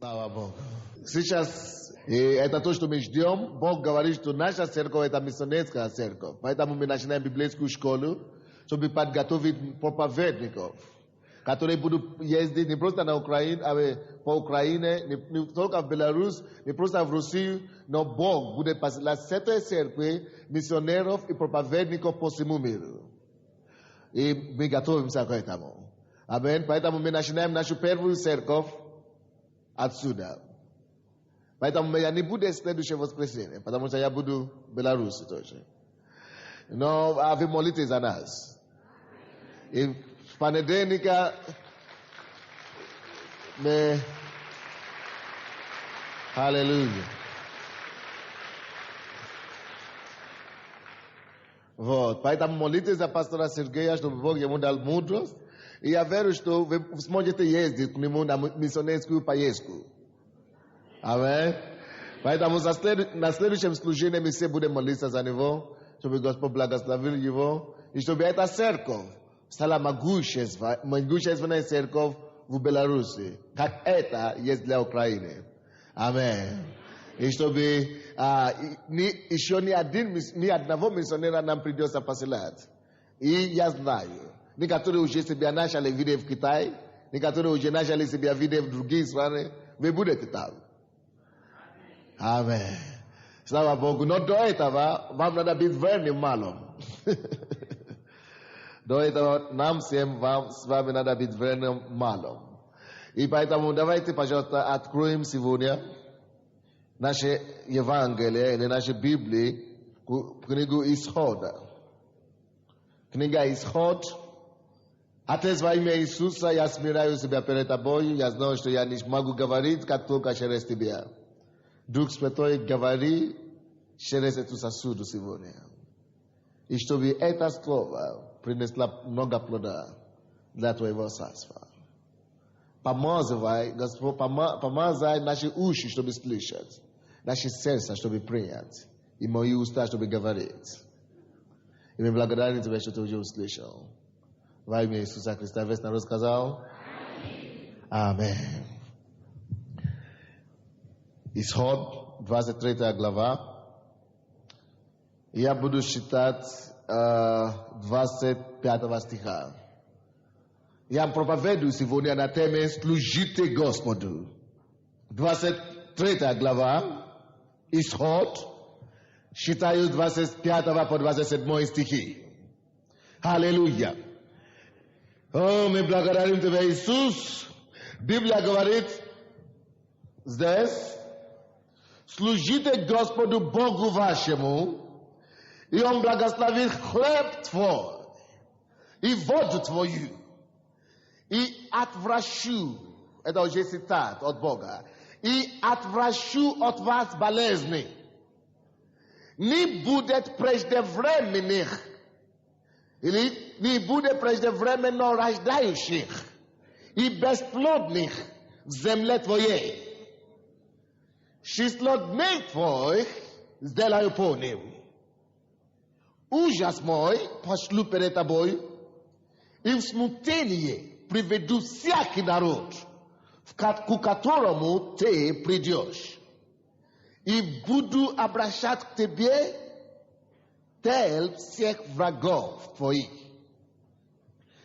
Слава Богу. Сейчас это то, что мы ждем. Бог говорит, что наша церковь это миссионерская церковь. Поэтому мы начинаем библейскую школу, чтобы подготовить проповедников, которые будут ездить не просто на Украину, а по Украине, не только в Беларусь, не просто в Россию, но Бог будет посылать с этой церкви миссионеров и проповедников по всему миру. И мы готовимся к этому. Аминь. Поэтому мы начинаем нашу первую церковь отсюда. Поэтому я не буду следующее воскресенье, потому что я буду в Беларуси тоже. Но вы молитесь за нас. И в понедельника мы... Аллилуйя. Вот. Поэтому молитесь за пастора Сергея, чтобы Бог ему дал мудрость. И я верю, что вы сможете ездить к нему на миссионерскую поездку. Аминь. Поэтому на следующем служении мы все будем молиться за него, чтобы Господь благословил его, и чтобы эта церковь стала могущественной церковь в Беларуси, как это есть для Украины. Аминь. И чтобы еще ни одного миссионера нам придется посылать. И я знаю, некоторые уже себя начали видеть в Китае, некоторые уже начали себя видеть в другие страны. Вы будете там. Аминь. Слава Богу. Но до этого вам надо быть верным малым. До этого нам всем с вами надо быть верным малым. И поэтому давайте, пожалуйста, откроем сегодня наше Евангелие или наши Библии, книгу Исхода. Книга Исход. Отец, во имя Иисуса, я смиряю себя перед тобой. Я знаю, что я не могу говорить, как только через тебя. Дух Святой, говори через эту сосуду сегодня. И чтобы это слово принесло много плода для твоего царства. Помазывай, Господь, помазай наши уши, чтобы слышать. Наши сердца, чтобы принять. И мои уста, чтобы говорить. И мы благодарим тебя, что ты уже услышал. Во имя Иисуса Христа. Весь народ сказал? Аминь. Исход, 23 глава. Я буду читать 25 стиха. Я проповедую сегодня на теме «Служите Господу». 23 глава. Исход. Читаю 25 по 27 стихи. Аллилуйя. О, мы благодарим тебя, Иисус. Библия говорит здесь: служите Господу Богу вашему, и Он благословит хлеб твой и воду твою, и отвращу, это уже цитат от Бога, и отвращу от вас болезни. Не будет преждевременных, или не будет преждевременно рождающих и бесплодных в земле твоей. Число дней твоих сделаю полным. Ужас мой пошлю перед тобой, и в смятение приведу всякий народ, к которому ты придешь. И буду обращать к тебе тел всех врагов твоих.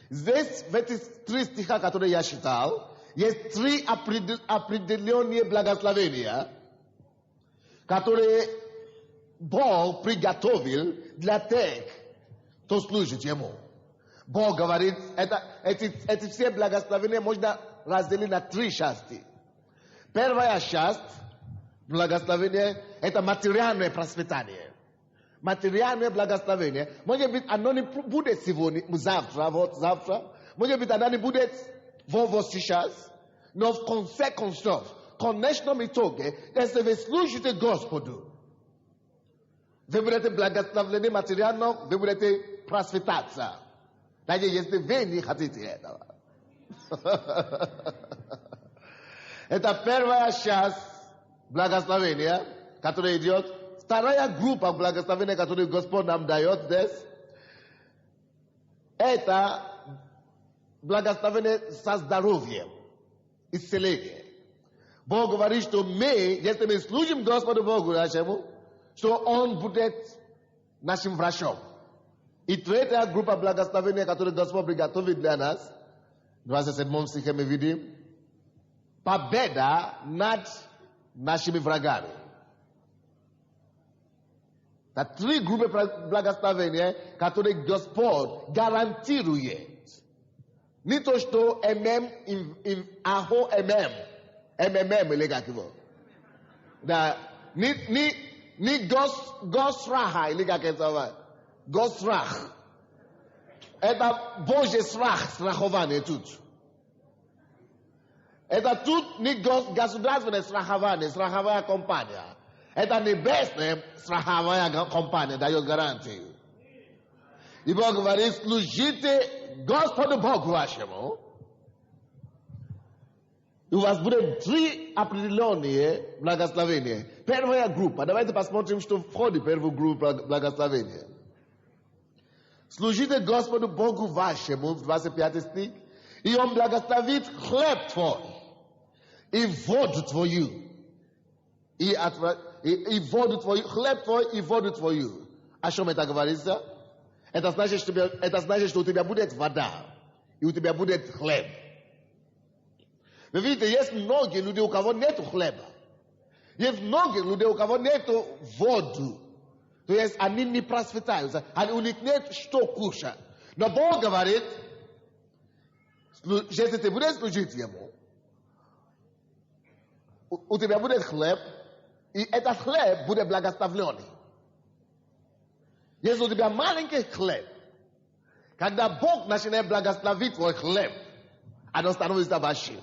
Здесь, в эти 3 стиха, которые я читал, есть 3 определенные благословения, которые Бог приготовил для тех, кто служит Ему. Бог говорит, эти все благословения можно разделить на 3 части. Первая часть благословения – это материальное процветание. Материальное благословение. Может быть, оно не будет сегодня, завтра. Может быть, оно не будет сейчас. Но в конце концов, конечном итоге, если вы служите Господу, вы будете благословлены материально, вы будете просветаться. Даже если вы не хотите этого. Это первая часть благословения, которая идет. Вторая группа благословения, которую Господь нам дает здесь, это благословение со здоровьем, исцеление. Bog говорит, что мы, если мы служим Господу Богу нашему, что Он будет нашим врачом. И третья группа благословения, которую Господь приготовит для нас, в 27 стихе мы видим, победа над нашими врагами. Это три группы благословения, которые Господь гарантирует. Не то, что ахо МММ или как его. Да, не Госраха или как это. Госрах. Это Божий страх, страхование тут. Это тут не государственное страхование, страховая компания. Это небесная страховая компания дает гарантию. И Бог говорит, служите Господу Богу вашему. И у вас будет три определенные благословения. Первая группа. Давайте посмотрим, что входит в первую группу благословения. Служите Господу Богу вашему, 25 стих, и Он благословит хлеб твой, и воду твою, и воду твою, хлеб твой и воду твою. О чем это говорится? Это значит, что у тебя будет вода, и у тебя будет хлеб. Вы видите, есть многие люди, у кого нет хлеба. Есть многие люди, у кого нет воды. То есть они не просветаются, у них нет что кушать. Но Бог говорит, если ты будешь служить Ему, у тебя будет хлеб, и этот хлеб будет благословленный. Если у тебя маленький хлеб, когда Бог начинает благословить твой хлеб, оно становится большим.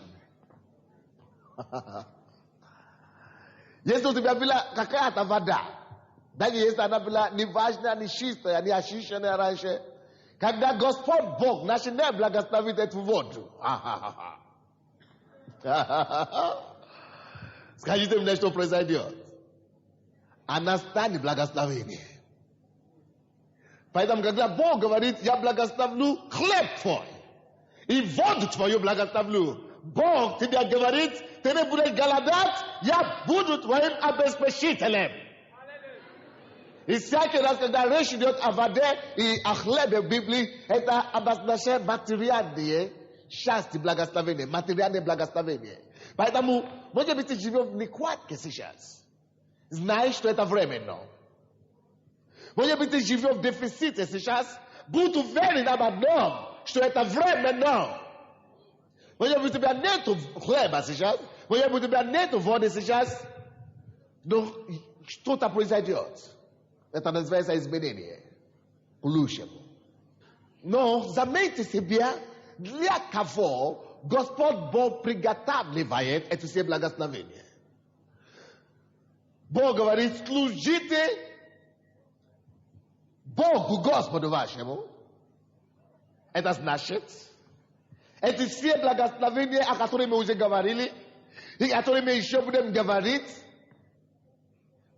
Если у тебя была какая-то вода, даже если она была не важная, не чистая, не очищенная раньше, когда Господь Бог начинает благословить эту воду, скажите мне, что произойдет. Она станет благословением. Поэтому, когда Бог говорит, я благословлю хлеб твой, и воду твою благословлю, Бог тебе говорит, ты не будешь голодать, я буду твоим обеспечителем. И всякий раз, когда речь идет о воде и о хлебе в Библии, это обозначает материальные счастье, благословение, материальное благословение. Поэтому, может быть, ты живешь в нехватке сейчас. Знаешь, что это временно. Может быть, ты живешь в дефиците сейчас. Будь уверен об одном, что это временно. Может быть, у тебя нет хлеба сейчас. Может быть, у тебя нет воды сейчас. Но что-то произойдет. Это называется изменение. К лучшему. Но заметьте себе, для кого Господь Бог приготавливает это все благословение. Бог говорит, служите Богу, Господу вашему. Это значит, эти все благословения, о которых мы уже говорили, и о которых мы еще будем говорить,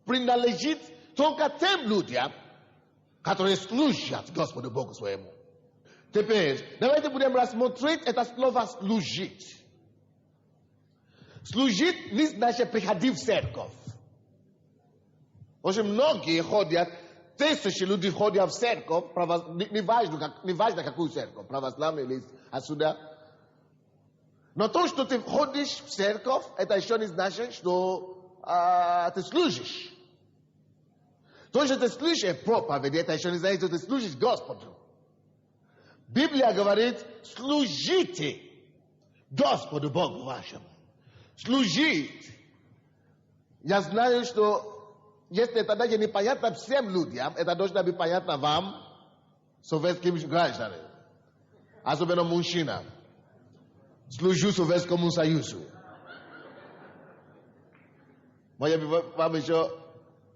принадлежит только тем людям, которые служат Господу Богу своему. Теперь, давайте будем рассмотреть это слово «служить». Служить не значит приходить в церковь. Очень многие ходят, тысячи людей ходят в церковь, неважно какую церковь, православную или отсюда. Но то, что ты ходишь в церковь, это еще не значит, что ты служишь. То, что ты слышишь проповедь, это еще не значит, что ты служишь Господу. Библия говорит, служите Господу Богу вашему. Служить. Я знаю, что если это даже непонятно всем людям, это должно быть понятно вам, советским гражданам, особенно мужчинам. Служу Советскому Союзу. Может быть, вам еще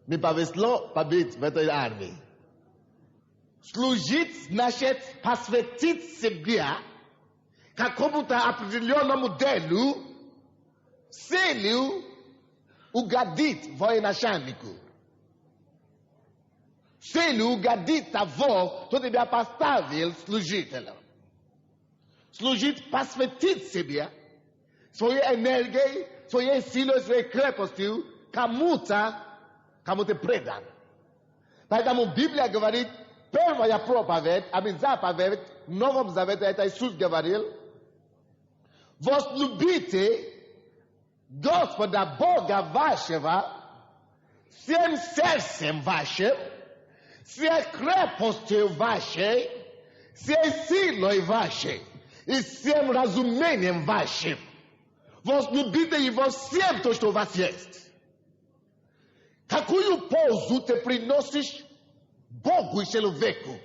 не повезло побыть в этой армии. Служить значит посвятить себя какому-то определенному делу с целью угодить военачальнику. С целью угодить того, кто тебя поставил служителем. Служить, посвятить себя, своей энергией, своей силой, своей крепостью кому-то предан. Поэтому Библия говорит, первая проповедь, заповедь в Новом Завете, это Иисус говорил, возлюбите Господа Бога вашего всем сердцем вашим, всей крепостью вашей, всей силой вашей и всем разумением вашим. Возлюбите Его всем то, что у вас есть. Какую пользу ты приносишь Богу и человеку?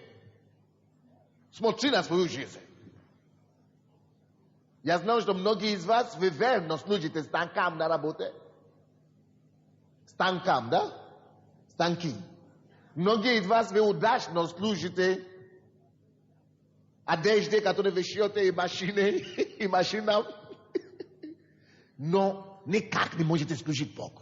Смотри на свою жизнь. Я знаю, что многие из вас, вы верно служите станкам на работе. Станкам, да? Станки. Многие из вас, вы удачно служите одежде, которую вы шьете, и машинам. Но никак не можете служить Богу.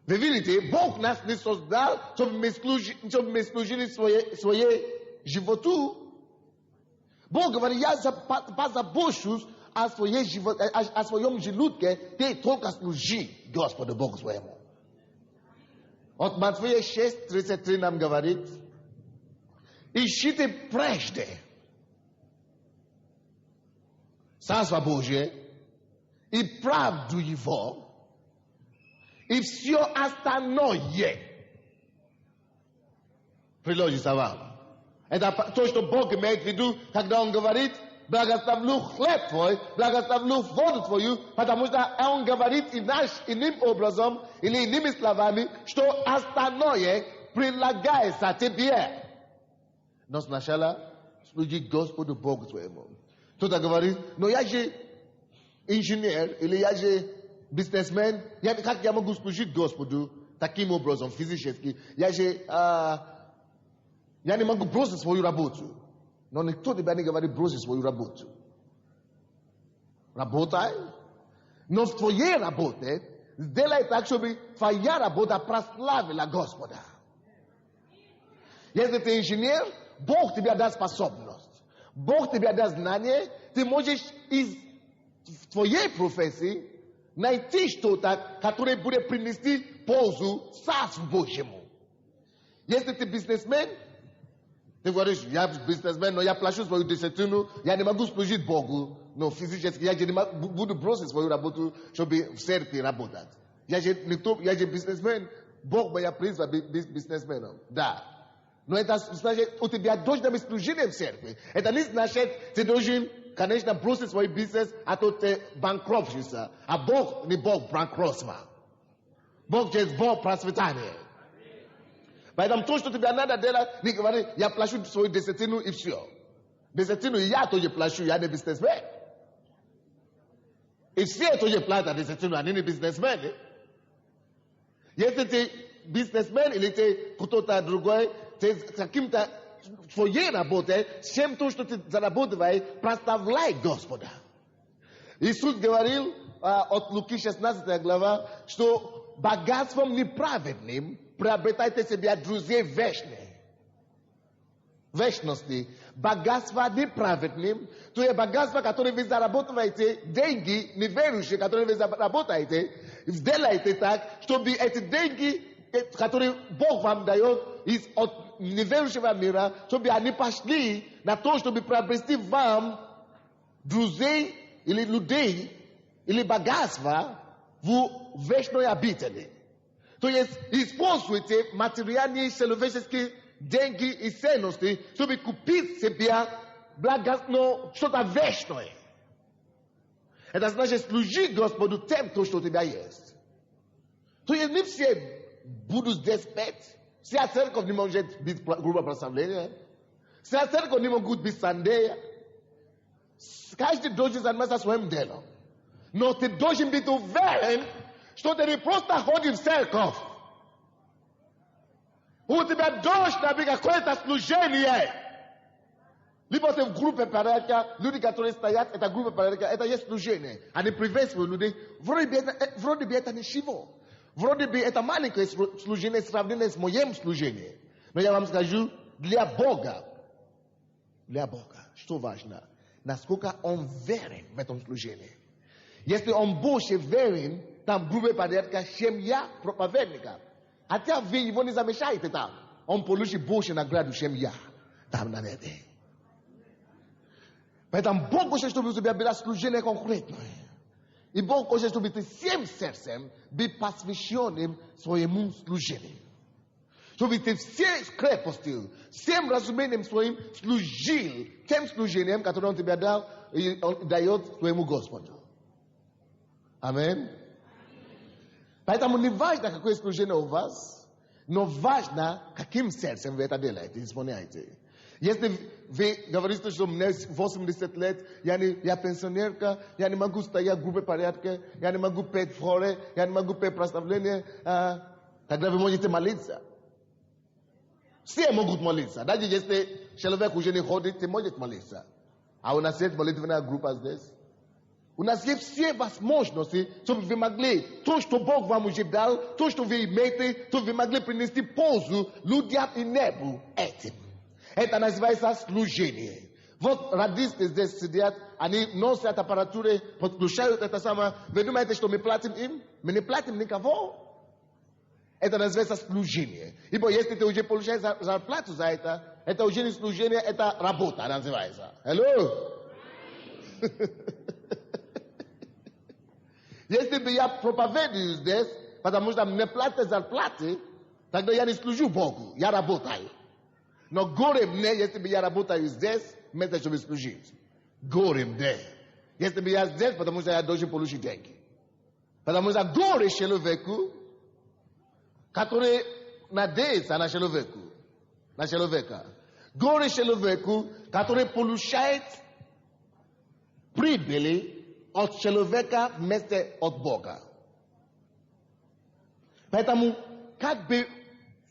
Вы видите, Бог нас не создал, чтобы мы служили своей животу. Бог говорит, я позабочусь о своем желудке, ты только служи Господу Богу своему. От Матфея 6:33 нам говорит, ищите прежде Царство Божие и правду Его, и все остальное приложится вам. Это то, что Бог имеет в виду, когда Он говорит, благословлю хлеб твой, благословлю воду твою, потому что Он говорит иным образом, или иными словами, что остальное прилагается тебе. Но сначала служи Господу Богу своему. Кто-то говорит, но я же инженер, или я же бизнесмен, как я могу служить Господу таким образом, физически? Я не могу бросить свою работу. Но никто тебя не говорит бросить свою работу. Работай. Но в твоей работе сделай так, чтобы твоя работа прославила Господа. Если ты инженер, Бог тебе даст способность. Бог тебе даст знание. Ты можешь в твоей профессии найти что-то, которое будет принести пользу Царству Божьему. Если ты бизнесмен, ты говоришь, я бизнесмен, но я плачу свою десятину, я не могу служить Богу, но физически я не буду бросить свою работу, чтобы в церкви работать. Я же бизнесмен, Бог меня призвал бизнесменом. Да. Но это значит, у тебя должно быть служение в церкви. Это не значит, ты должен, конечно, бросить свой бизнес, а то ты банкротишься. А Бог не Бог банкротства. Бог есть Бог процветания. Поэтому то, что тебе надо делать, не говори, я плачу свою десятину и все. Десятину я тоже плачу, я не бизнесмен. И все тоже платят десятину, они не бизнесмены. Если ты бизнесмен или ты кто-то другой, ты каким-то своей работой, всем то, что ты зарабатываешь, прославляй Господа. Иисус говорил от Луки 16 глава, что богатством неправедным приобретайте себе друзей вечные. Вечности. Богатство неправедным, то есть богатство, которое вы зарабатываете, деньги неверующие, которые вы заработаете, сделайте так, чтобы эти деньги, которые Бог вам дает от неверующего мира, чтобы они пошли на то, чтобы приобрести вам друзей или людей, или богатство в вечной обители. То есть используйте материальные человеческие деньги и ценности, чтобы купить себе что-то вечное. Это значит служить Господу тем, что у тебя есть. То есть не все будут здесь петь. Вся церковь не может быть группа прославления. Вся церковь не может быть Сандея. Каждый должен заниматься своим делом. Но ты должен быть уверен, что ты не просто ходишь в церковь. У тебя должно быть какое-то служение. Либо ты в группе порядка, люди, которые стоят, это группа порядка, это есть служение. Они приветствуют людей. Вроде бы это ничего. Вроде бы это маленькое служение, сравнение с моим служением. Но я вам скажу, для Бога, что важно? Насколько он верен в этом служении. Este omboshe verin tam grube pariatka shemya propavernika. Até vi ivoni zameshaite tam. Polushi boshe na gradu shemya. Tam na nede. Mas tam bom coisa tu bisu bia slujenie concreto. E bom coisa tu bisu siem sersem bi pasvisionem swoim slujenie. Tu bisu siem krepostil, siem razumenem swoim slujil, tem slujeniem katoron te biadal dayot swoim Gospodu. Amen. Поэтому не важно, какое служение у вас, но важно, каким сердцем вы это делаете, исполняете. Если вы говорите, что мне 80 лет, я пенсионерка, я не могу стоять в группе порядка, я не могу петь в хоре, я не могу петь прославление, тогда вы можете молиться. Все могут молиться. Даже если человек уже не ходит, ты можешь молиться. А у нас есть молитвенная группа здесь. У нас есть все возможности, чтобы вы могли, то, что Бог вам уже дал, то, что вы имеете, то вы могли принести пользу людям и небу этим. Это называется служение. Вот радисты здесь сидят, они носят аппаратуру, подключают это самое. Вы думаете, что мы платим им? Мы не платим никого. Это называется служение. Ибо если ты уже получаешь зарплату за это уже не служение, это работа называется. Hello? Если бы я проповедую здесь, потому что мне платят зарплаты, тогда я не служу Богу, я работаю. Но горе мне, если бы я работаю здесь, вместо чтобы служить. Горе мне. Если бы я здесь, потому что я должен получить деньги. Потому что горе человеку, который надеется на человека. Горе человеку, который получает прибыли от человека вместо от Бога. Поэтому, как бы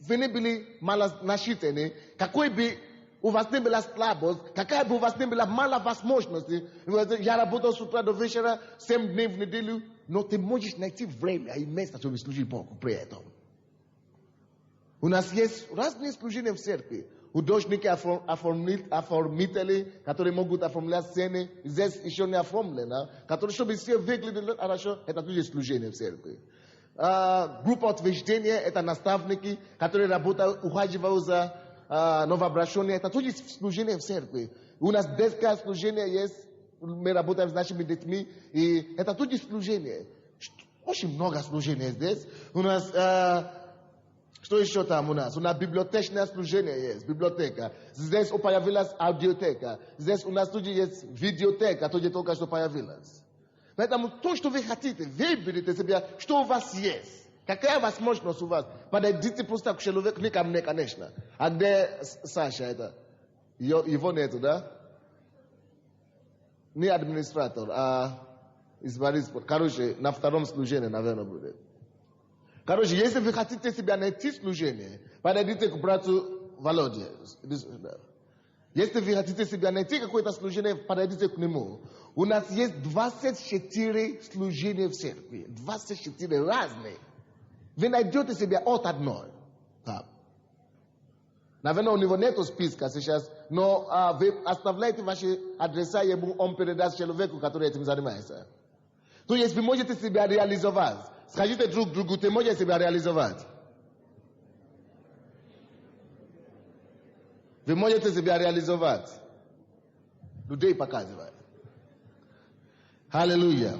вы не были малонасчитаны, какой бы у вас не была слабость, какая бы у вас не была мало возможности, я работал с утра до вечера, 7 дней в неделю, но ты можешь найти время и место, чтобы служить Богу при этом. У нас есть разные служения в церкви. Художники, оформители, которые могут оформлять сцены, здесь еще не оформлено, которые, чтобы все выглядели хорошо, это тоже служение в церкви. Группа утверждения, это наставники, которые работают, ухаживают за новообращенные, это тоже служение в церкви. У нас детское служение есть, мы работаем с нашими детьми, и это тоже служение. Очень много служения здесь. У нас... Что еще там у нас? У нас библиотечное служение есть, библиотека. Здесь появилась аудиотека. Здесь у нас тоже есть видеотека, тоже только что появилась. Поэтому то, что вы хотите, выберите себе, что у вас есть. Какая возможность у вас? Подойдите просто к человеку, не ко мне, конечно. А где Саша это? Его нету, да? Не администратор, а из Борисполя. Короче, на втором служении, наверное, будет. Короче, если вы хотите себя найти служение, подойдите к брату Володе. Если вы хотите себя найти какое-то служение, подойдите к нему. У нас есть 24 служения в церкви. 24 разные. Вы найдете себя от одной. Да. Наверное, у него нет списка сейчас, но вы оставляете ваши адреса, и он передаст человеку, который этим занимается. То есть вы можете себя реализовать. Скажите друг другу, ты можешь себя реализовать. Вы можете себя реализовать. Людей показывать. Аллилуйя.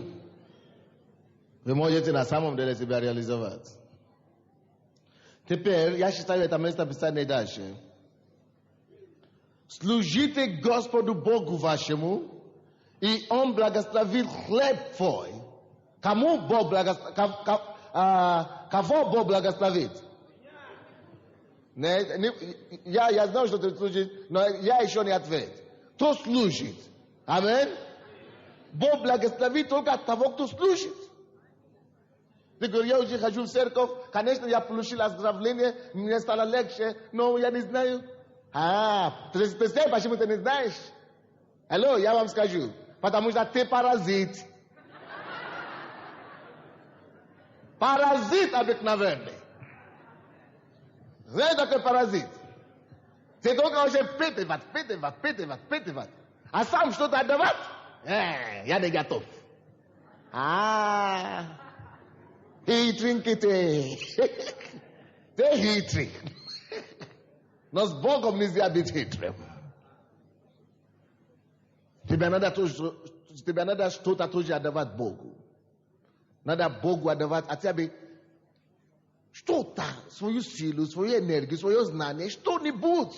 Вы можете на самом деле себя реализовать. Теперь, я считаю это место писания дальше. Служите Господу Богу вашему, и Он благословит хлеб твой. Кому Бог кого Бог благословит? Я знаю, что ты служишь, но я еще не ответ. Кто служит? Аминь. Бог благословит только того, кто служит. Ты говоришь, я уже хожу в церковь, конечно, я получил оздоровление, мне стало легче, но я не знаю. Ты знаешь, почему ты не знаешь? Алло, я вам скажу. Потому что ты паразит. Паразит обыкновенный. Знаешь, такой паразит? Ты только уже впитывать. А сам что-то отдавать? Я не готов. Hitring kite. Te hitring. Nós bogom nizia bit hitrem. Тебе надо что-то тоже отдавать Богу. Надо Богу отдавать от тебя что-то, свою силу, свою энергию, свое знание, что-нибудь.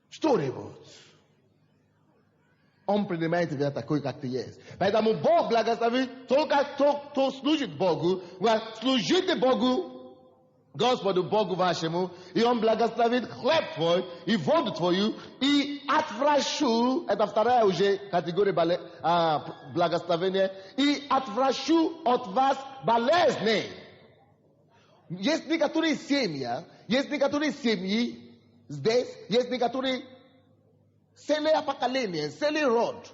Что-нибудь. Он принимает тебя такой, как ты есть. Поэтому Бог благословит только кто служит Богу. Служите Богу, Господу Богу вашему, и Он благословит хлеб твой, и воду твою, и отвращу, это вторая уже категория благословения, и отвращу от вас болезни. Есть некоторые семьи здесь, есть некоторые целое поколение, целый род,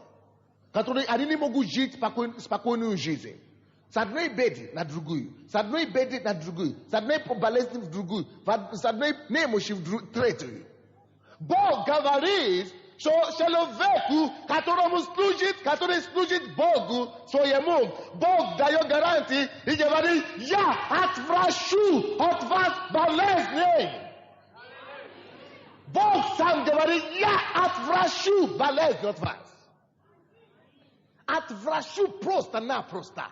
которые они не могут жить спокойную жизнь. С одной беды на другую, с одной беды на другую, с одной болезни в другую, с одной немощи в третью. Бог говорит, что человеку, который служит Богу своему, Бог дает гарантии и говорит, я отвращу от вас болезни. Бог сам говорит, я отвращу болезнь от вас. Отвращу просто-напросто.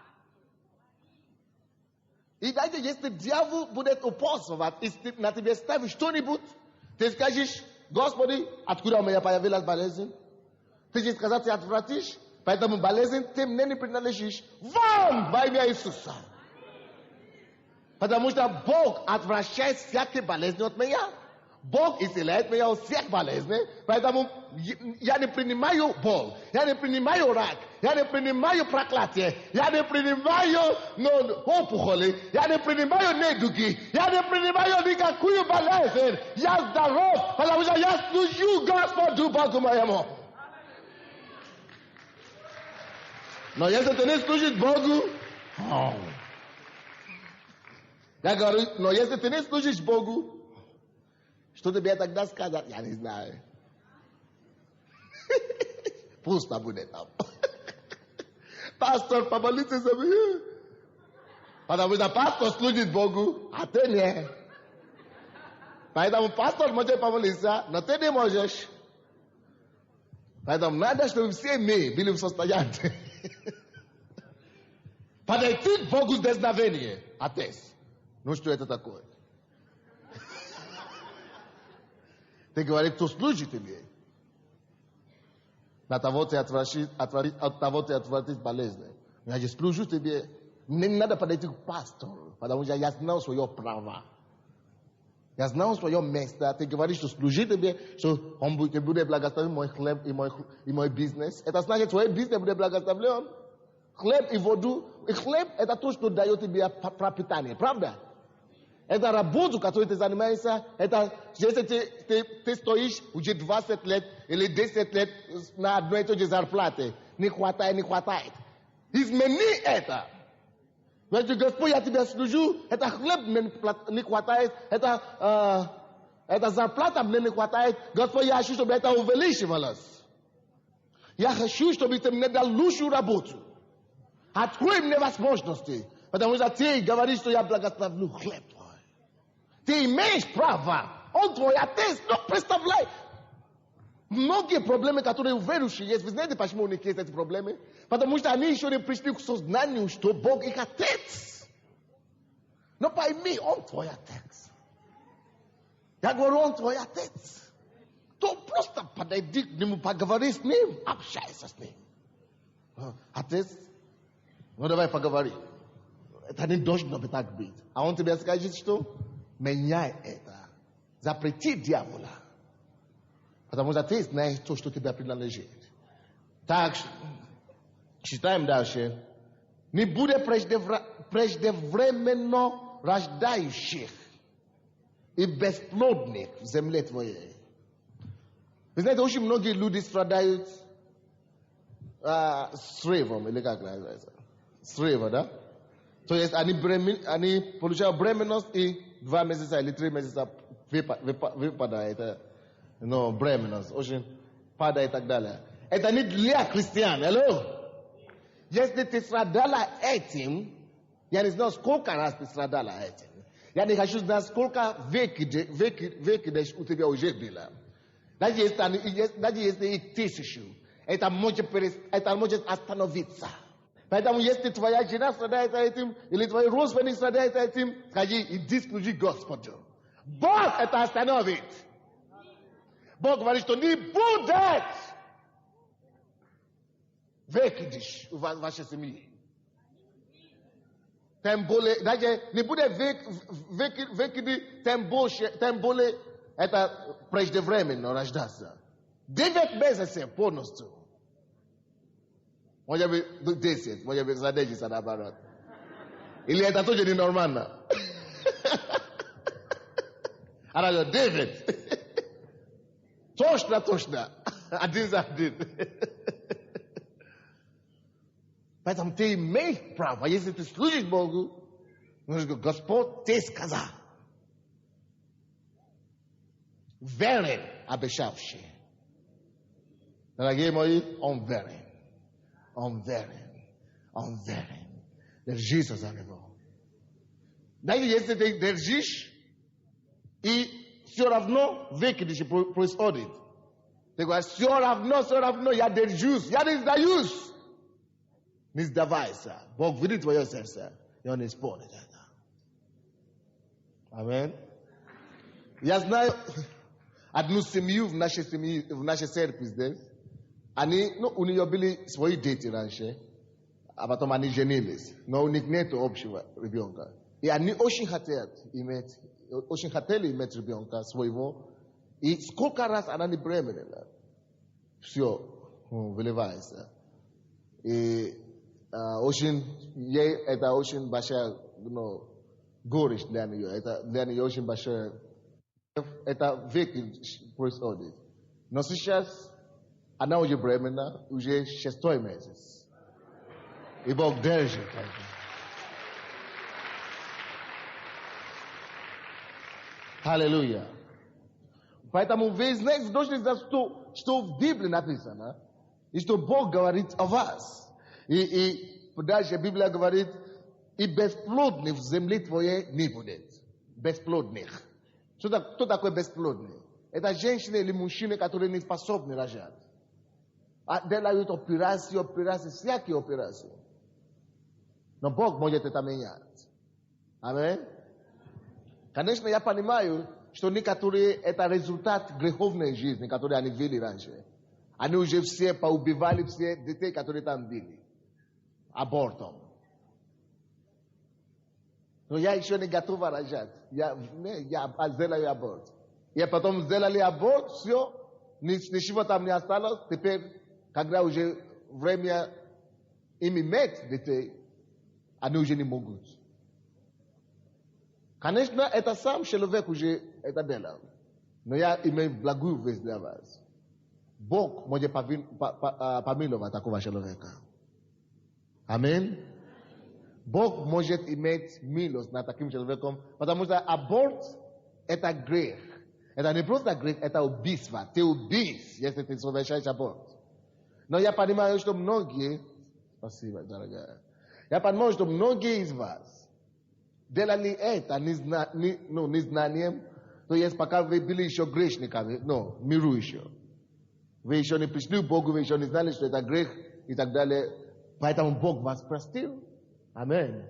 И знаете, если дьявол будет упорствовать и на тебе ставить что-нибудь, ты скажешь, Господи, откуда у меня появилась болезнь? Ты же сказал, ты отвратишь, поэтому болезнь ты мне не принадлежишь. Вон во имя Иисуса. Потому что Бог отвращает всякие болезни от меня. Бог исцеляет меня от всех болезней, поэтому я не принимаю боль, я не принимаю рак, я не принимаю проклятие, я не принимаю опухоли, я не принимаю недуги, я не принимаю никакую болезнь. Я здоров, потому что я служу Господу Богу моему. Но если ты не служишь Богу, я говорю, но если ты не служишь Богу, что тебе тогда сказать? Я не знаю. Пусто будет там. Пастор, помолитесь за меня. Потому что пастор служит Богу, а ты не. Поэтому пастор может помолиться, но ты не можешь. Поэтому надо, чтобы все мы были в состоянии подойти к Богу с дерзновением. Отец, ну что это такое? Ты говоришь, кто служит тебе. На того ты от того ты отвратишь болезни. Я же служу тебе. Мне не надо подойти к пастору, потому что я знаю свое право. Я знаю свое место. Ты говоришь, что служи тебе, что он будет благословен мой хлеб и мой бизнес. Это значит, твой бизнес будет благословен. Хлеб и воду. И хлеб – это то, что дает тебе пропитание. Правда? Это работу, которой ты занимаешься, это, если ты стоишь уже 20 лет или 10 лет на одной и той же зарплате, не хватает. Измени это. Говорит, Господь, я тебя служу, это хлеб мне не хватает, это зарплата мне не хватает. Господь, я хочу, чтобы это увеличивалось. Я хочу, чтобы ты мне дал лучшую работу. Открой мне возможности, потому что ты говоришь, что я благословлю хлеб. Ты имеешь право. Он твой отец. Но представляй. Многие проблемы, которые у верующих есть, вы знаете, почему у них есть эти проблемы? Потому что они еще не пришли к сознанию, что Бог их отец. Но пойми, Он твой отец. Я говорю, Он твой отец. То просто подойди к нему, поговори с ним, общайся с ним. Отец, ну давай поговорим. Это не должно бы так быть. А он тебе скажет, что меняй это. Запрети дьявола. Потому что ты знаешь то, что тебе принадлежит. Так, читаем дальше. Не будет преждевременно рождающих и бесплодных в земле твоей. Вы знаете, очень многие люди страдают с ревом, или как называется? С рева, да? То есть они получают бременность и 2 месяца или 3 месяца выпадает. Бременность. Очень падает и так далее. Это не для христиан. Алло? Если ты страдала этим, я не знаю, сколько раз ты страдала этим. Я не хочу знать, сколько выкидыш у тебя уже было. Даже если и 1000, это может остановиться. Поэтому, если твоя жена страдает этим, или твой родственник страдает этим, скажи, иди служи Господу. Бог это остановит. Бог говорит, что не будет выкидыш в вашей семье. Тем более, даже не будет выкидыш, тем более, это преждевременно рождаться. 9 месяцев полностью. Может быть, 10, может быть, за 10 наоборот. Или это тоже ненормально. Она 9. Точно. Один за один. Поэтому ты имеешь право, если ты служишь Богу, нужно говорить, Господь, ты сказал. Верен обещавший. Дорогие мои, он верен. Держись за него. Даже если ты держишь, и все равно выкидыш происходит. Ты говоришь, все равно, я держусь, я не сдаюсь. Не сдавайся. Бог видит твое сердце, и он исполнит это. Аминь. Я знаю одну семью в нашей церкви здесь. У нее были свои дети раньше, а потом они женились. Но у них нет общего ребенка. И они очень хотели иметь ребенка своего. И сколько раз она не беременела. Все выливается. И это очень большая горечь для нее. Это для нее очень большая. Это веки происходит. Но сейчас она уже беременна, уже 6-й месяц. И Бог держит это. Аллилуйя. Поэтому вы должны знать, что в Библии написано, и что Бог говорит о вас. И дальше Библия говорит, и бесплодных в земле твоей не будет. Бесплодных. Кто такой бесплодный? Это женщины или мужчины, которые не способны рожать. Делают операции, всякие операции. Но Бог может это менять. Аминь. Конечно, я понимаю, что некоторые это результат греховной жизни, которую они вели раньше. Они уже все поубивали все детей, которые там были. Абортом. Но я еще не готова рожать. Я сделаю аборт. И потом сделали аборт, все, ничего там не осталось. Теперь, когда уже время им иметь детей, они уже не могут. Конечно, это сам человек уже это делал. Но я имею благую весть для вас. Бог может помиловать такого человека. Аминь. Бог может иметь милость над таким человеком, потому что аборт – это грех. Это не просто грех, это убийство. Ты убийц, если ты совершаешь аборт. Но я понимаю, что многие, спасибо, дорогая, я понимаю, что многие из вас делали это незнанием, то есть пока вы были еще грешниками, миру еще. Вы еще не пришли к Богу, вы еще не знали, что это грех и так далее. Поэтому Бог вас простил. Аминь.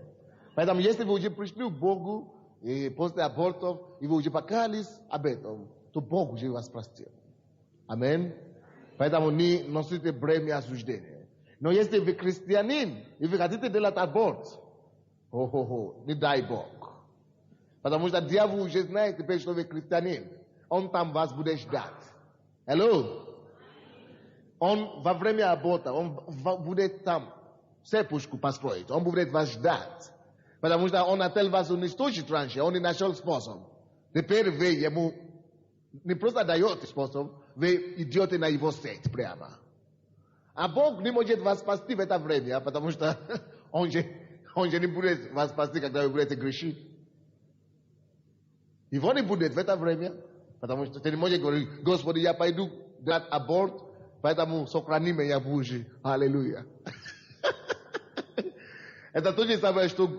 Поэтому если вы уже пришли к Богу, и после абортов, и вы уже покаялись об этом, то Бог уже вас простил. Аминь. Поэтому не носите бремя осуждения. Но если вы христианин, и вы хотите делать аборт, не дай Бог. Потому что дьявол уже знает теперь, что вы христианин. Он там вас будет ждать. Hello? Он во время аборта, он будет там цепочку построить. Он будет вас ждать. Потому что он хотел вас уничтожить раньше, он не нашел способ. Теперь вы ему не просто даете способ, вы идете на его сеть прямо. А Бог не может вас спасти в это время, потому что он же не будет вас спасти, когда вы будете грешить. Его не будет в это время, потому что ты не можешь говорить, Господи, я пойду делать аборт, поэтому сохрани меня Божий. Аллилуйя. Это то же самое, что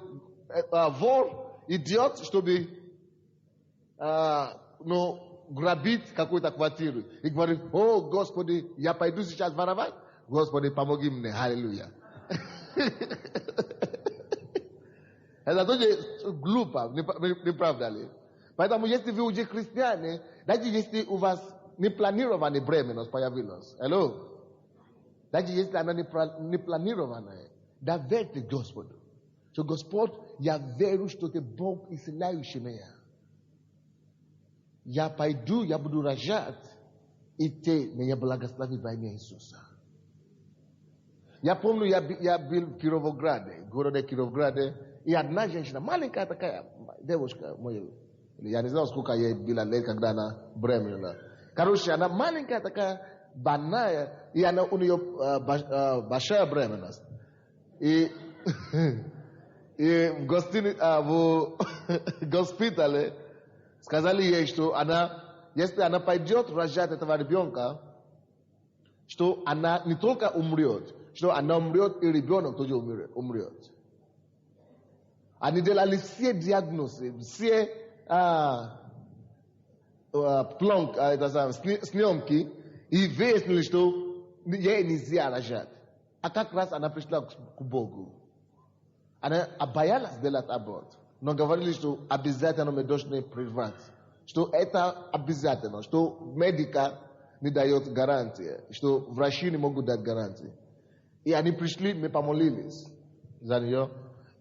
вор, идиот, чтобы грабить какую-то квартиру. И говорит: о, Господи, я пойду сейчас воровать. Господи, помоги мне. Аллилуйя. Это тоже глупо, не правда ли? Поэтому, если вы уже христиане, даже если у вас непланированная бременность появилась, даже если она непланированная, доверьте Господу. Что Господь, я верю, что ты Бог исцеляющий меня. Я пойду, я буду рожать, и ты меня благослови во имя Иисуса. Я помню, я был в Кировограде, в городе Кировограде, и одна женщина, маленькая такая девушка, я не знаю, сколько ей было лет, когда она беременна. Короче, она маленькая такая, больная, и у нее большая беременность. И в госпитале сказали ей, что если она пойдет рожать этого ребенка, что она не только умрет, что она умрет, и ребенок тоже умрет. Они делали все диагнозы, все снимки, и выяснили, что ей нельзя рожать. А как раз она пришла к Богу. Она боялась делать аборт, но говорили, что обязательно мы должны прервать. Что это обязательно, что медика не дает гарантии, что врачи не могут дать гарантии. И они пришли, мы помолились за нее.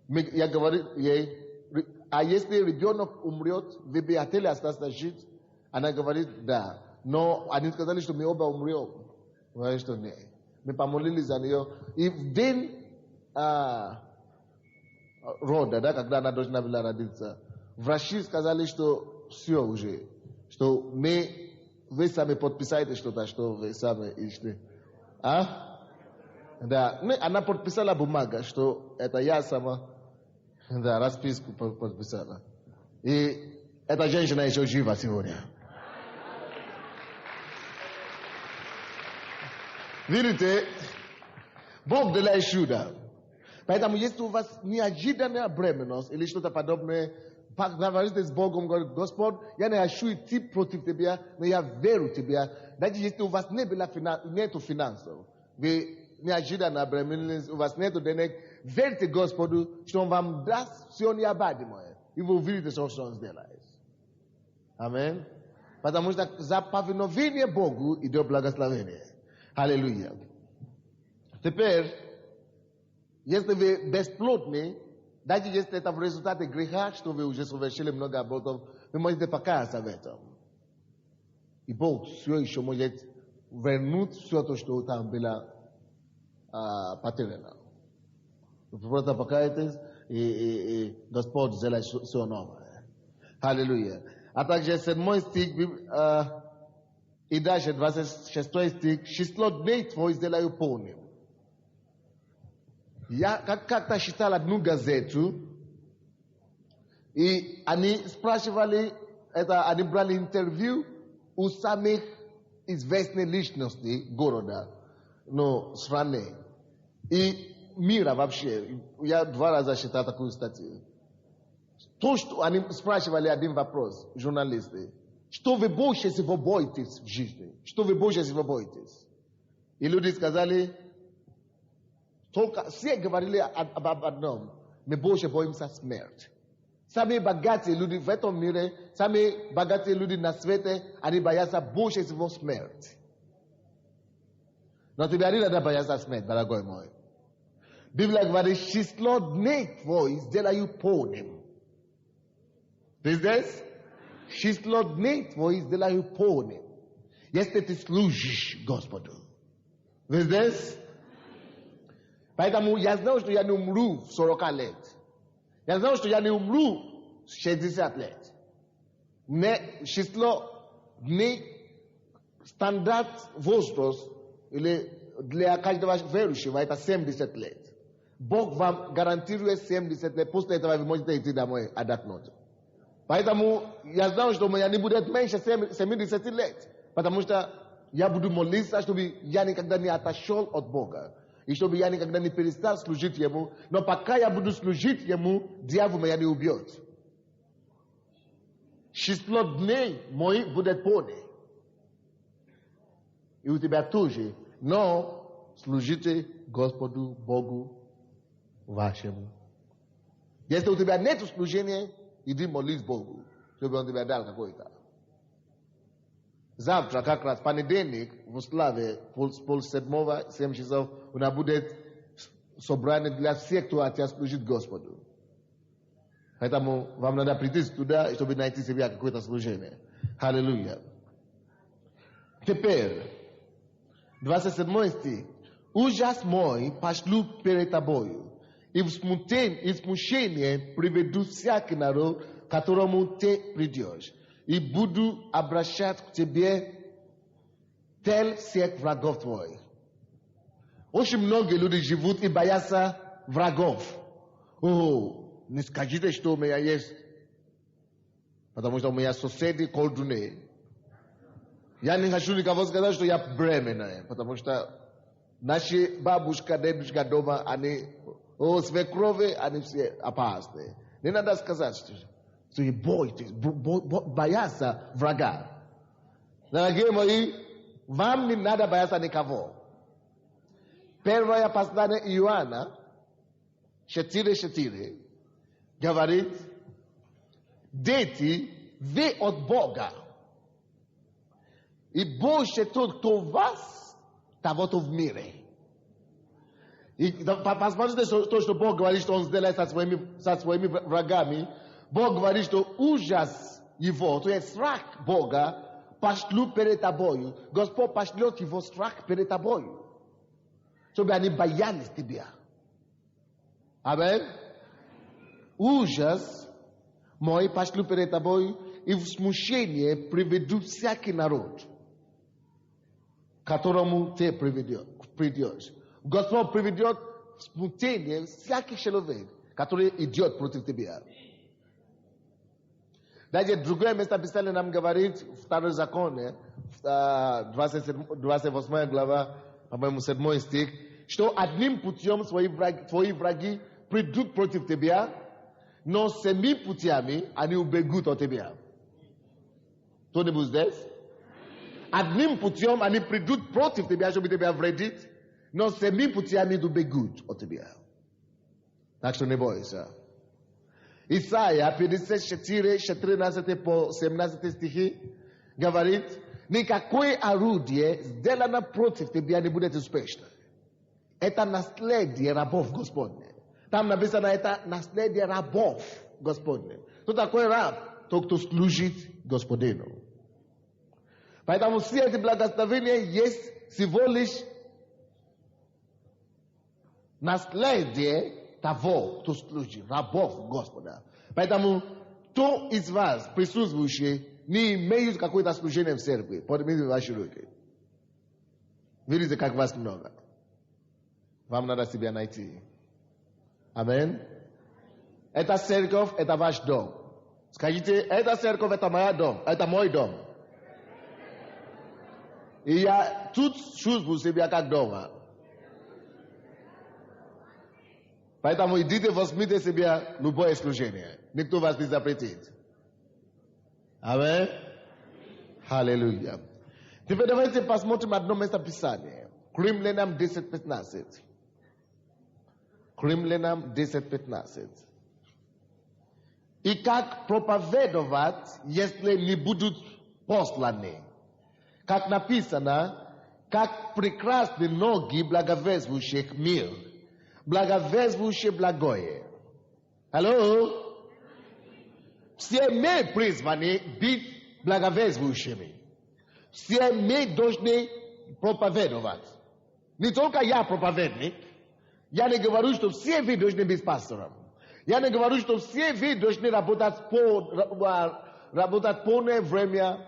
Я говорю ей: а если ребенок умрет, вы бы хотели остаться жить? Она говорит: да. Но они сказали, что мы оба умрем. Говорит, что нет. Мы помолились за нее. И в день рода, да, когда она должна была родиться, врачи сказали, что все уже, что вы сами подписаете что-то, что вы сами ищете. Да, она подписала бумагу, что это я сама, да, расписку подписала. И эта женщина еще жива сегодня. Видите, Бог делает чудо. Поэтому, если у вас неожиданная беременность или что-то подобное, поговорите с Богом, говорит: Господь, я не хочу идти против Тебя, но я верю в Тебя. Даже если у вас нет финансов, вы неожиданно беременность, у вас нет денег, верьте Господу, что Он вам даст все необходимое, и вы увидите, что Он сделает. Аминь. Потому что за повиновение Богу идет благословение. Аллилуйя. Теперь, если вы бесплодны, даже если это в результате греха, что вы уже совершили много абортов, вы можете покаяться в этом. И Бог все еще может вернуть все то, что там было потеряно. Вы просто покаетесь, и Господь сделает все новое. Аллилуйя. А также 7 стих и дальше 26 стих: число дней твоих сделаю полным. Я как-то читал одну газету, и они спрашивали, они брали интервью у самых известных личностей города, страны и мира вообще. Я 2 раза читал такую статью. То, что они спрашивали один вопрос, журналисты: что вы больше всего боитесь в жизни? Что вы больше всего боитесь? И люди сказали, только все говорили об одном: мы больше боимся смерти. Самые богатые люди в этом мире, самые богатые люди на свете, они боятся больше всего смерти. Но тебе не надо бояться смерти, дорогой мой. Библия говорит: число дней твоих сделаю полным. Ты здесь? Число дней твоих сделаю полным, если ты служишь Господу. Вы здесь? Поэтому я знаю, что я не умру в 40 лет. Я знаю, что я не умру в 60 лет. Число дней, стандарт возраст, или для каждого верующего, это 70 лет. Бог вам гарантирует 70 лет, после этого вы можете идти домой отдохнуть. Поэтому я знаю, что у меня не будет меньше 70 лет, потому что я буду молиться, чтобы я никогда не отошел от Бога. I чтобы я никогда не перестал служить Ему, но пока я буду служить Ему, дьявол меня не убьет. Число дней моих будет полное. И у тебя тоже. Но служите Господу Богу вашему. Если у тебя нет служения, иди молись Богу, чтобы Он тебе дал какой-то. Завтра, как раз понедельник, в Славе, пол-седьмого, 7 часов, у нас будет собрание для всех, кто хотят служить Господу. Поэтому вам надо прийти туда, чтобы найти себе какое-то служение. Аллилуйя. Теперь, 27 стих. Ужас мой пошлю перед тобою, и в смущение приведу всякий народ, которому ты придешь, и буду обращать к тебе тел всех врагов твоих. Очень многие люди живут и боятся врагов. О, не скажите, что у меня есть, потому что у меня соседи колдуны. Я не хочу никого сказать, что я беременная, потому что наши бабушка, дедушка дома, они, свекрови, они все опасные. Не надо сказать, что вы боитесь, боятся врага. Дорогие мои, вам не надо бояться никого. Первое послание Иоанна, 4:4, говорит, дети, вы от Бога. И больше тот, кто в вас, того, кто в мире. И посмотрите, что Бог говорит, что Он сделает со своими врагами. Бог говорит, что ужас его, то есть страх Бога, пошлю перед тобою. Господь пошлет его страх перед тобою, чтобы они боялись тебя. Амин. Ужас мой пошлю перед тобою, и в смущение приведу всякий народ, которому ты придешь. Господь приведет в смущение всякий человек, который идет против тебя. Даже другое место Писания нам говорит, Второе Законе, 28 глава, по-моему, 7 стих, что одним путем твои враги придут против тебя, но 7 путями они убегут от тебя. Кто-нибудь здесь? Одним путем они придут против тебя, чтобы тебя вредить, но 7 путями убегут от тебя. Так что не бойся. Исайя 54, 14 по 17 стихи говорит, никакое орудие, сделано против тебя, не будет успешно. Это наследие рабов Господних. Там написано, это наследие рабов Господних. Кто такой раб? Тот, кто служит Господину. Поэтому все эти благословения есть всего лишь наследие того, кто служит, рабов Господа. Поэтому кто из вас, присутствующие, не имеют какое-то служение в церкви? Поднимите ваши руки. Видите, как вас много. Вам надо себя найти. Амин. Эта церковь, это ваш дом. Скажите, эта церковь, это мой дом. Это мой дом. И я тут чувствую себя как дома. Поэтому идите, возьмите себе любое служение. Никто вас не запретит. Амин. Аллилуйя. Теперь давайте посмотрим одно место Писания. К Римлянам 10:15. К Римлянам 10:15. И как проповедовать, если не будут посланы? Как написано, как прекрасны ноги благовествующих мир, благовествующие благое. Алло? Все мы призваны быть благовествующими. Все мы должны проповедовать. Не только я проповедник. Я не говорю, что все вы должны быть пастором. Я не говорю, что все вы должны работать полное время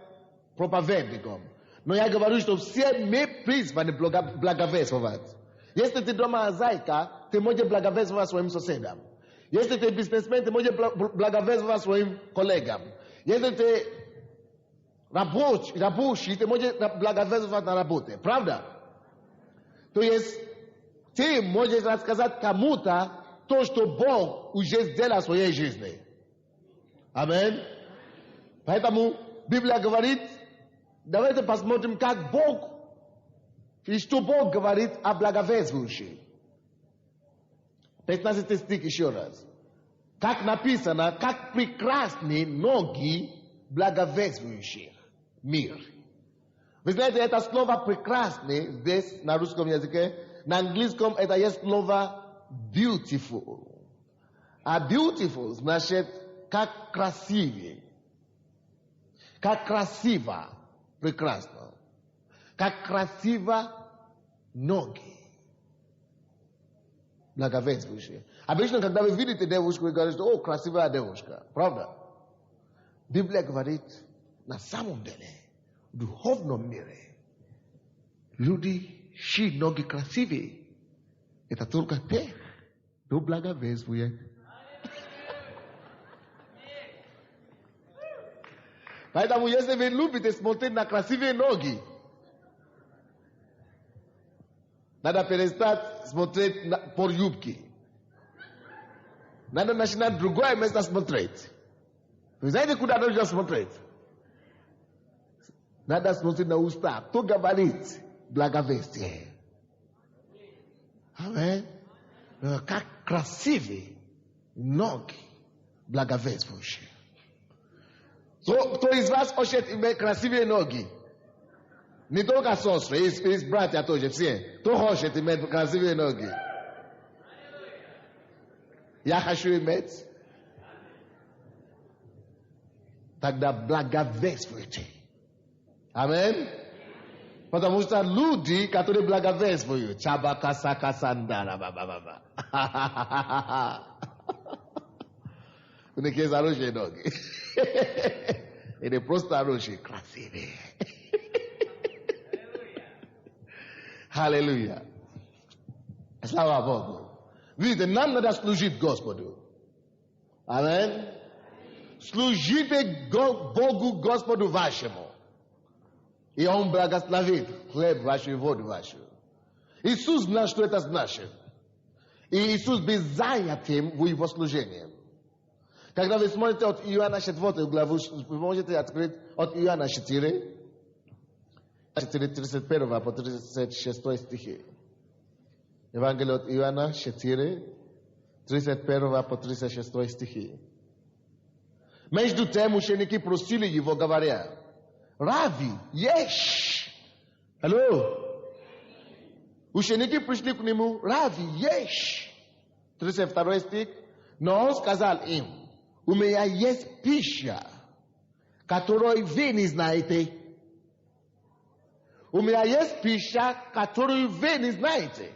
проповедником. Но я говорю, что все мы призваны благовествовать. Если ты дома хозяйка, ты можешь благовествовать своим соседям. Если ты бизнесмен, ты можешь благовествовать своим коллегам. Если ты рабочий, ты можешь благовествовать на работе. Правда? То есть, Ти можеш рассказать кому-то то, что Бог уже сделал в своей жизни. Аминь. Поэтому Библия говорит, давайте посмотрим, как Бог, и что Бог говорит о благовествующих. 15 стих еще раз. Как написано, как прекрасны ноги благовествующих мир. Вы знаете, это слово «прекрасный» здесь на русском языке, на английском это есть слово «beautiful». А «beautiful» значит «как красивее», «как красиво», прекрасно, «как красиво ноги». Благовествующие. Обычно, когда вы видите девушку, вы говорите, о, красивая девушка. Правда? Библия говорит, на самом деле, в духовном мире, люди, чьи ноги красивые, это только те, кто благовествует. Поэтому, если вы любите смотреть на красивые ноги, надо перестать смотреть por юбки. Надо начинать другое место смотреть. Вы знаете, куда нужно смотреть? Надо смотреть на уста. Кто говорит благовестие? Аминь. Как красивые ноги благовествующие. Кто из вас хочет иметь красивые ноги? Не только сестры, и братья тоже, все. Кто хочет иметь красивые ноги? Я хочу иметь. Тогда благовествуйте. Аминь. Потому что люди, которые благовествуют, чабакасакасандара, баба. У них есть хорошие ноги. Или просто хорошие, красивые. Аллилуйя. Слава Богу. Видите, нам надо служить Господу. Аминь. Служите Богу, Господу вашему. И Он благословит хлеб ваш и воду вашу. Иисус знал, что это значит. И Иисус был занятым в Его служении. Когда вы смотрите от Иоанна 4 главу, вы можете открыть от Иоанна 4, 31 по 36 стихи. Евангелие от Иоанна 4, 31 по 36 стихи. Между тем ученики просили его, говоря, Рави, ешь. Алло. Ученики пришли к нему, Рави, ешь. 32 стих. Но он сказал им, у меня есть пища, которую вы не знаете. У меня есть пища, которую вы не знаете.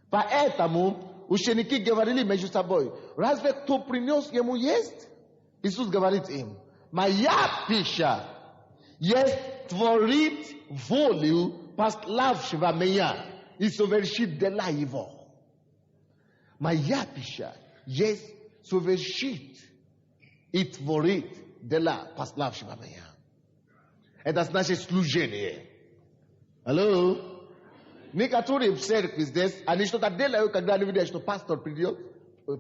Поэтому ученики говорили между собой, разве кто принес ему есть? Иисус говорит им, моя пища есть творить волю пославшего меня и совершить дела его. Моя пища есть совершить и творить дела пославшего меня. Это значит служение. Алло? Некоторые в церкви здесь, они что-то делают, когда они видят, что пастор придет,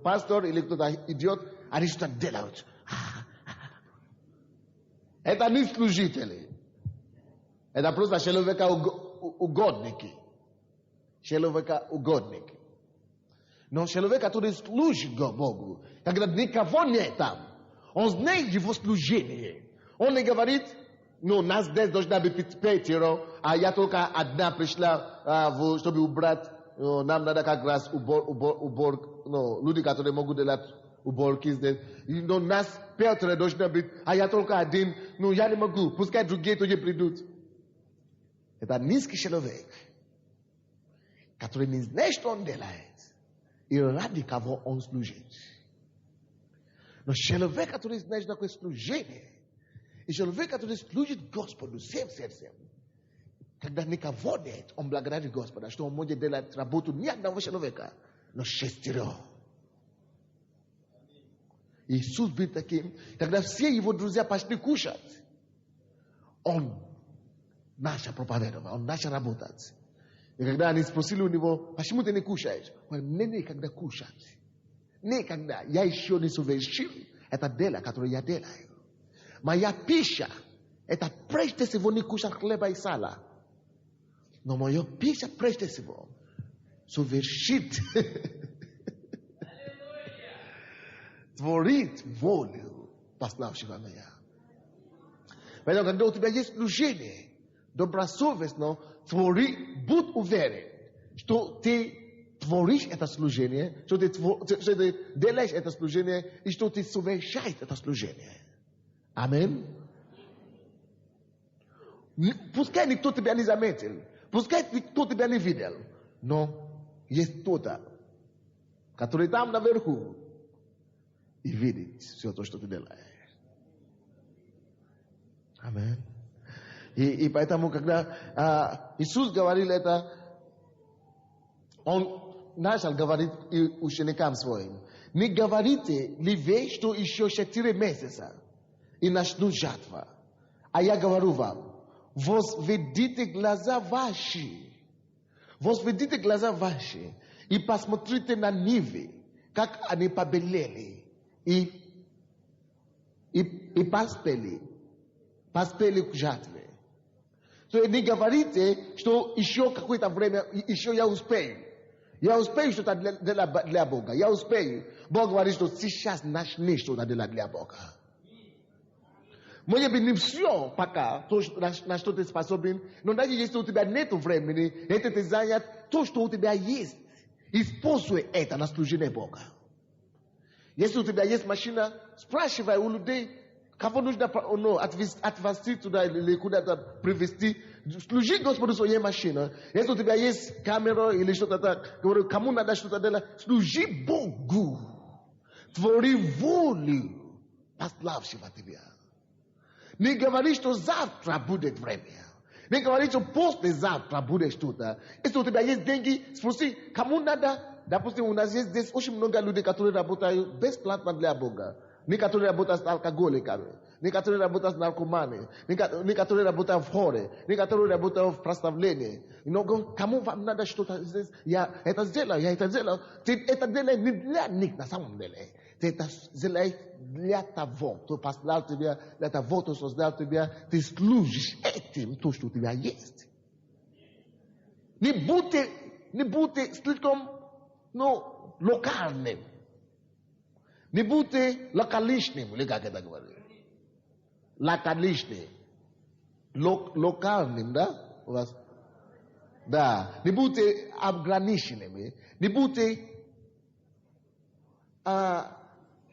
пастор или кто-то идет, они что-то делают. Это не служители. Это просто человека угодники. Человека угодники. Но человек, который служит Богу, когда никого нет там, он знает его служение. Он не говорит, ну, нас здесь должна быть 5, а я только одна пришла, чтобы убрать, нам надо как раз люди, которые могут делать уборки здесь. Но нас 5 должна быть, а я только один, ну, я не могу, пускай другие тоже придут. Это низкий человек, который не знает, что он делает, и ради кого он служит. Но человек, который знает, что такое служение, и человек, который служит Господу всем сердцем, когда никого нет, он благодарит Господа, что он может делать работу ни одного человека, но 6. Иисус был таким, когда все его друзья пошли кушать, он начал проповедовать, он начал работать. И когда они спросили у него, почему ты не кушаешь? Он говорит, мне некогда кушать. Никогда. Я еще не совершил это дело, которое я делаю. Моя пища, это прежде всего не кушать хлеба и сала. Но моя пища прежде всего совершит, творит волю пославшего меня. Поэтому, когда у тебя есть служение, добросовестно твори, будь уверен, что ты творишь это служение, что ты делаешь это служение, и что ты совершаешь это служение. Аминь. Пускай никто тебя не заметил, пускай никто тебя не видел, но есть кто-то, который там наверху и видит все то, что ты делаешь. Аминь. И поэтому, когда Иисус говорил это, Он начал говорить ученикам своим: не говорите ли вы, что еще 4 месяца и начнут жатва? А я говорю вам, возведите глаза ваши и посмотрите на нивы, как они побелели и поспели к жатве. То не говорите, что еще какое-то время, еще я успею. Я успею что-то для Бога. Я успею. Бог говорит, что сейчас начни что-то делать для Бога. Может быть, не все пока, то, на что ты способен, но даже если у тебя нет времени, это ты занят, то, что у тебя есть, используй это на служение Бога. Если у тебя есть машина, спрашивай у людей, кого нужно отвезти туда или куда-то привезти. Служи Господу своей машиной. Если у тебя есть камера или что-то так, говорю, кому надо что-то делать, служи Богу. Твори волю пославшего тебя. Не говори, что завтра будет время. Не говори, что послезавтра будет что-то. Если у тебя есть деньги, спроси, кому надо. Допустим, у нас есть здесь очень много людей, которые работают бесплатно для Бога. Некоторые работают с алкоголиками, некоторые работают с наркоманами, некоторые работают в хоре, некоторые работают в прославлении. Но кому вам надо что-то здесь? Я это сделаю. Ты это делаешь не для них на самом деле. Ты это делаешь для того, кто послал тебя, для того, кто создал тебя. Ты служишь этим, то, что у тебя есть. Не будьте слишком локальным. Не будьте локалистным, или как это говорят. Локальным, да? У вас? Да. Не будьте ограниченными. Не будьте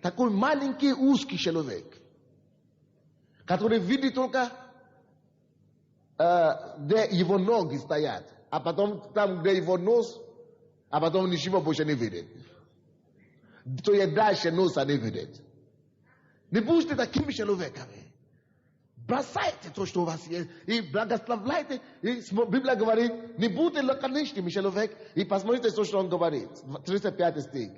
такой маленький узкий человек, который видит только, где его ноги стоят, а потом там, где его нос, а потом ничего больше не видит. То есть дальше носа не видит. Не будьте такими человеками. Бросайте то, что у вас есть, и благословляйте. И Библия говорит, не будьте лаконичными человек, и посмотрите, что он говорит. 35 стих.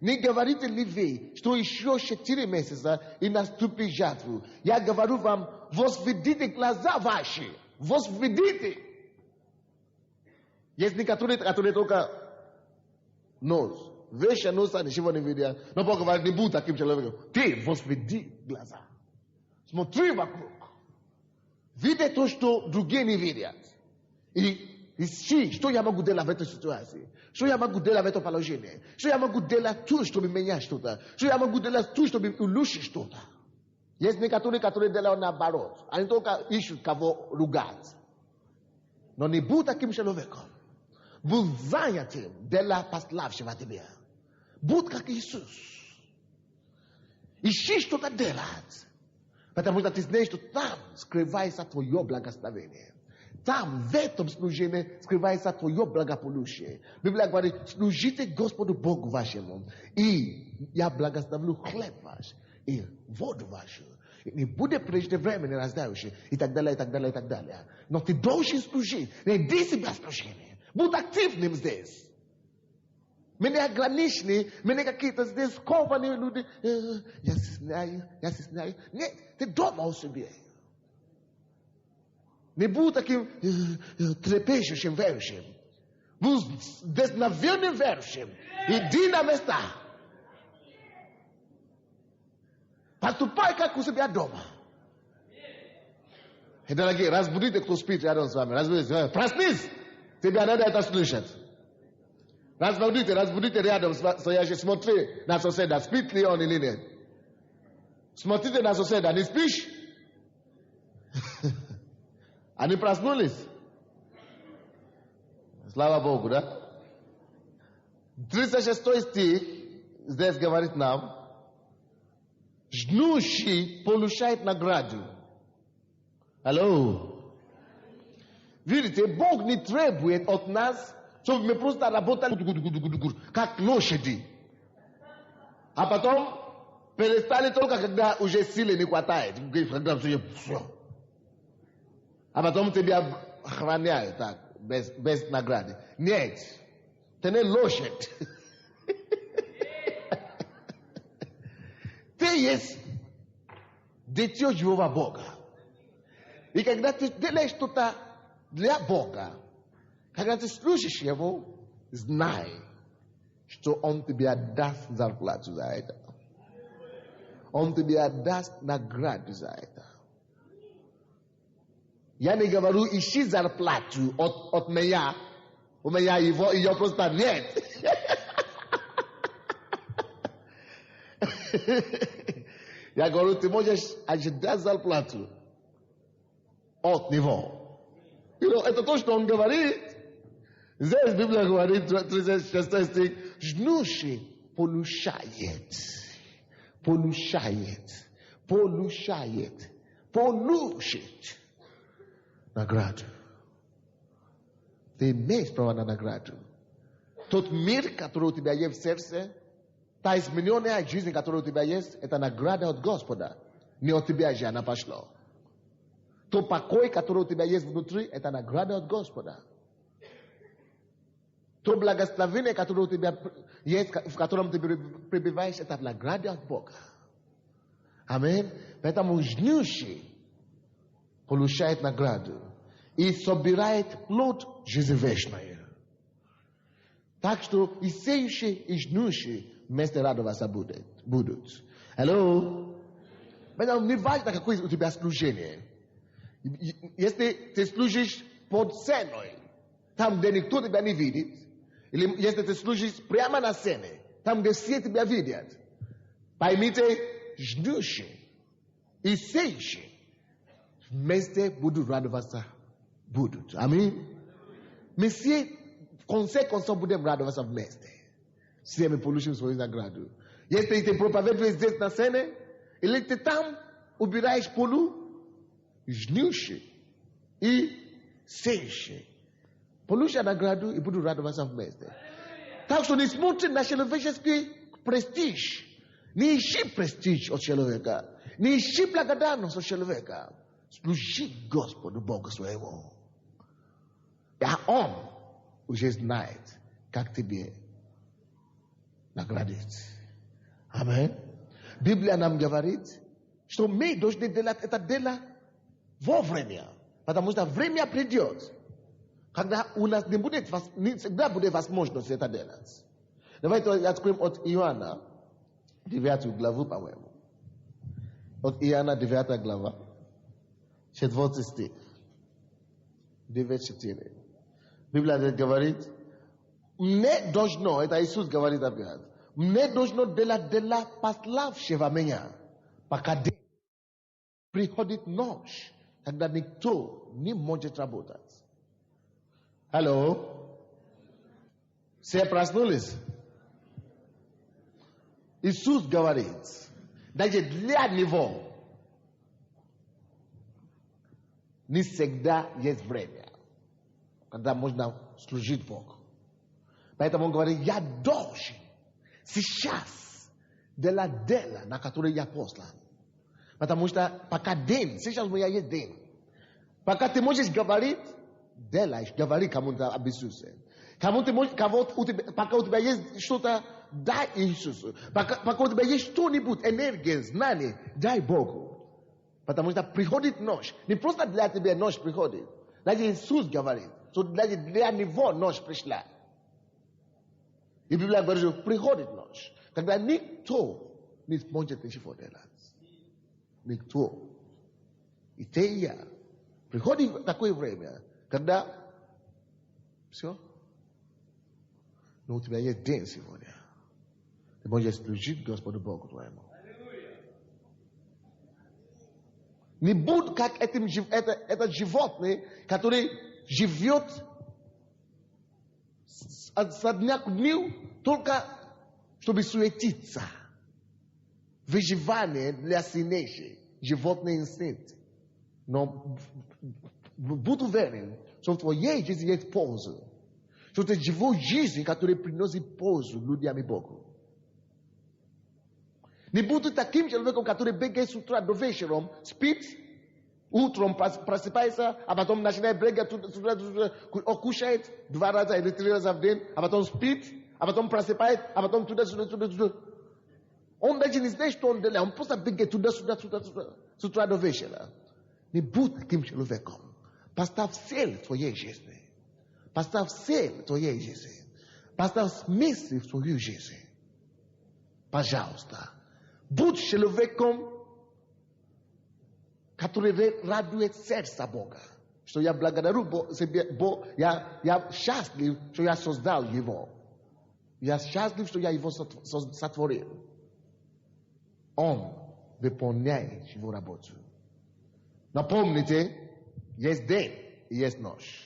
Не говорите ли вы, что еще 4 месяца и наступит жатву? Я говорю вам, возведите глаза ваши. Возведите. Есть некоторые, которые только нос. Вещи носа ничего не видят. Но Бог говорит, не будь таким человеком. Ты возведи глаза. Смотри вокруг. Види то, что другие не видят. И ищи, что я могу делать в этой ситуации. Что я могу делать в этом положении. Что я могу делать то, чтобы менять что-то. Что я могу делать то, чтобы улучшить что-то. Есть некоторые, которые делают наоборот. Они только ищут кого ругать. Но не будь таким человеком. Будь занятым делом пославшего тебя. Будь как Иисус. Ищи что-то делать. Потому что ты знаешь, что там скрывается твое благословение. Там, в этом служении, скрывается твое благополучие. Библия говорит, служите Господу Богу вашему. И я благословлю хлеб ваш и воду вашу. Не будет преждевременно раздающий. И так далее, и так далее, и так далее. Но ты должен служить. Не иди себя служение. Будь активным здесь. Мы не ограничены, мы не какие-то здесь скованные люди. Я стесняюсь. Нет, ты дома у себя. Не будь таким трепещущим верующим. вдъхновени верующим. Иди на места. Поступай, как у себя дома. И, дорогие, разбудите, кто спит рядом с вами. Разбудите. Проснись! Тебя надо это слышать. Разбудите рядом стоящий. Смотри на соседа, спит ли он или нет. Смотрите на соседа, не спишь? Они проснулись? Слава Богу, да? 36 стих здесь говорит нам: ждущий получает награду. Алло. Видите, Бог не требует от нас, чтобы мы просто работали как лошади. А потом перестали только, когда уже силы не хватает. А потом тебя охраняют так, без награды. Нет. Ты не лошадь. Ты есть дитё живого Бога. И когда ты делаешь что-то для Бога, когда ты слушаешь Его, знай, что Он тебе даст зарплату за это. Он тебе даст награду за это. Я не говорю, ищи зарплату от меня. У меня ее просто нет. Я говорю, ты можешь ожидать зарплату от него. Это то, что он говорит. Здесь Библия говорит, 36 стих, ждущий получает награду. Ты имеешь право на награду. Тот мир, который у тебя есть в сердце, та измененная жизнь, которая у тебя есть, это награда от Господа. Не от тебя же она пошла. Тот покой, который у тебя есть внутри, это награда от Господа. То благословение, которое у тебя есть, в котором ты пребываешь, это награда от Бога. Аминь. Поэтому жнущий получает награду и собирает плод жизни вечной. Так что и сеющий, и жнущий вместе радоваться будут. Алло? Поэтому не важно, какое у тебя служение. Если ты служишь под сценой, там, где никто тебя не видит, или если ты служишь прямо на сцене, там, где все тебя видят, поймите, ждущий и сеющий вместе будут радоваться будут. Аминь. Мы все в конце концов будем радоваться вместе. Все мы получим свою награду. Если ты проповедуешь здесь на сцене, или ты там убираешь полу, жнущий и сеющий получат награду и будут радоваться вместе. Так что не смотри на человеческий престиж. Не ищи престиж от человека. Не ищи благодарность от человека. Служи Господу Богу своему. А Он уже знает, как тебе наградить. Аминь. Библия нам говорит, что мы должны делать это дело вовремя. Потому что время придет, когда у нас не всегда будет возможность это делать. Давайте откроем от Иоанна 9 главу, по-моему. От Иоанна 9 глава, 4 стих. 9:4. Библия говорит, мне должно, это Иисус говорит опять, мне должно делать дела пославшего меня, пока день приходит ночь, когда никто не может работать. Алло? Все проснулись? Иисус говорит, даже для него не всегда есть время, когда можно служить Богу. Поэтому он говорит, я должен сейчас делать дело, на которое я послан. Потому что пока день, сейчас у меня есть день. Пока ты можешь говорить, делай, говори кому-то об Иисусе. Пока у тебя есть что-то, дай Иисусу. Пока у тебя есть что-нибудь, энергия, знание, дай Богу. Потому что приходит ночь. Не просто для тебя ночь приходит. Даже Иисус говорит, So для него нож пришла. И Библия говорит, что приходит нож. Когда никто не сможет ничего делать. Никто. И ты и я. Приходит такое время, когда все. Но у тебя есть день сегодня. Ты можешь служить Господу Богу твоему. Не будь как этот животное, который живет со дня к дню, только чтобы суетиться. Выживание для сильнейших. Животный инстинкт. Но будь уверен, что в твоей жизни есть польза. Что ты живешь жизнь, которая приносит пользу людям и Богу. Не будь таким человеком, который бегает с утра до вечером, спит, утром просыпается, а потом начинает бегать, кушает 2 раза или 3 раза в день, а потом спит, а потом просыпает, а потом туда. Он даже не знает, что он делает. Он просто бегает туда-сюда, с утра до вечера. Не будь таким человеком. Поставь цель в твоей жизни. Поставь цель в твоей жизни. Поставь смысл в твою жизнь. Пожалуйста. Будь человеком, который радует сердце Бога. Что я благодарю Бога, я счастлив, что я создал его. Я счастлив, что я его сотворил. Он выполняет его работу. Напомните, есть день и есть ночь.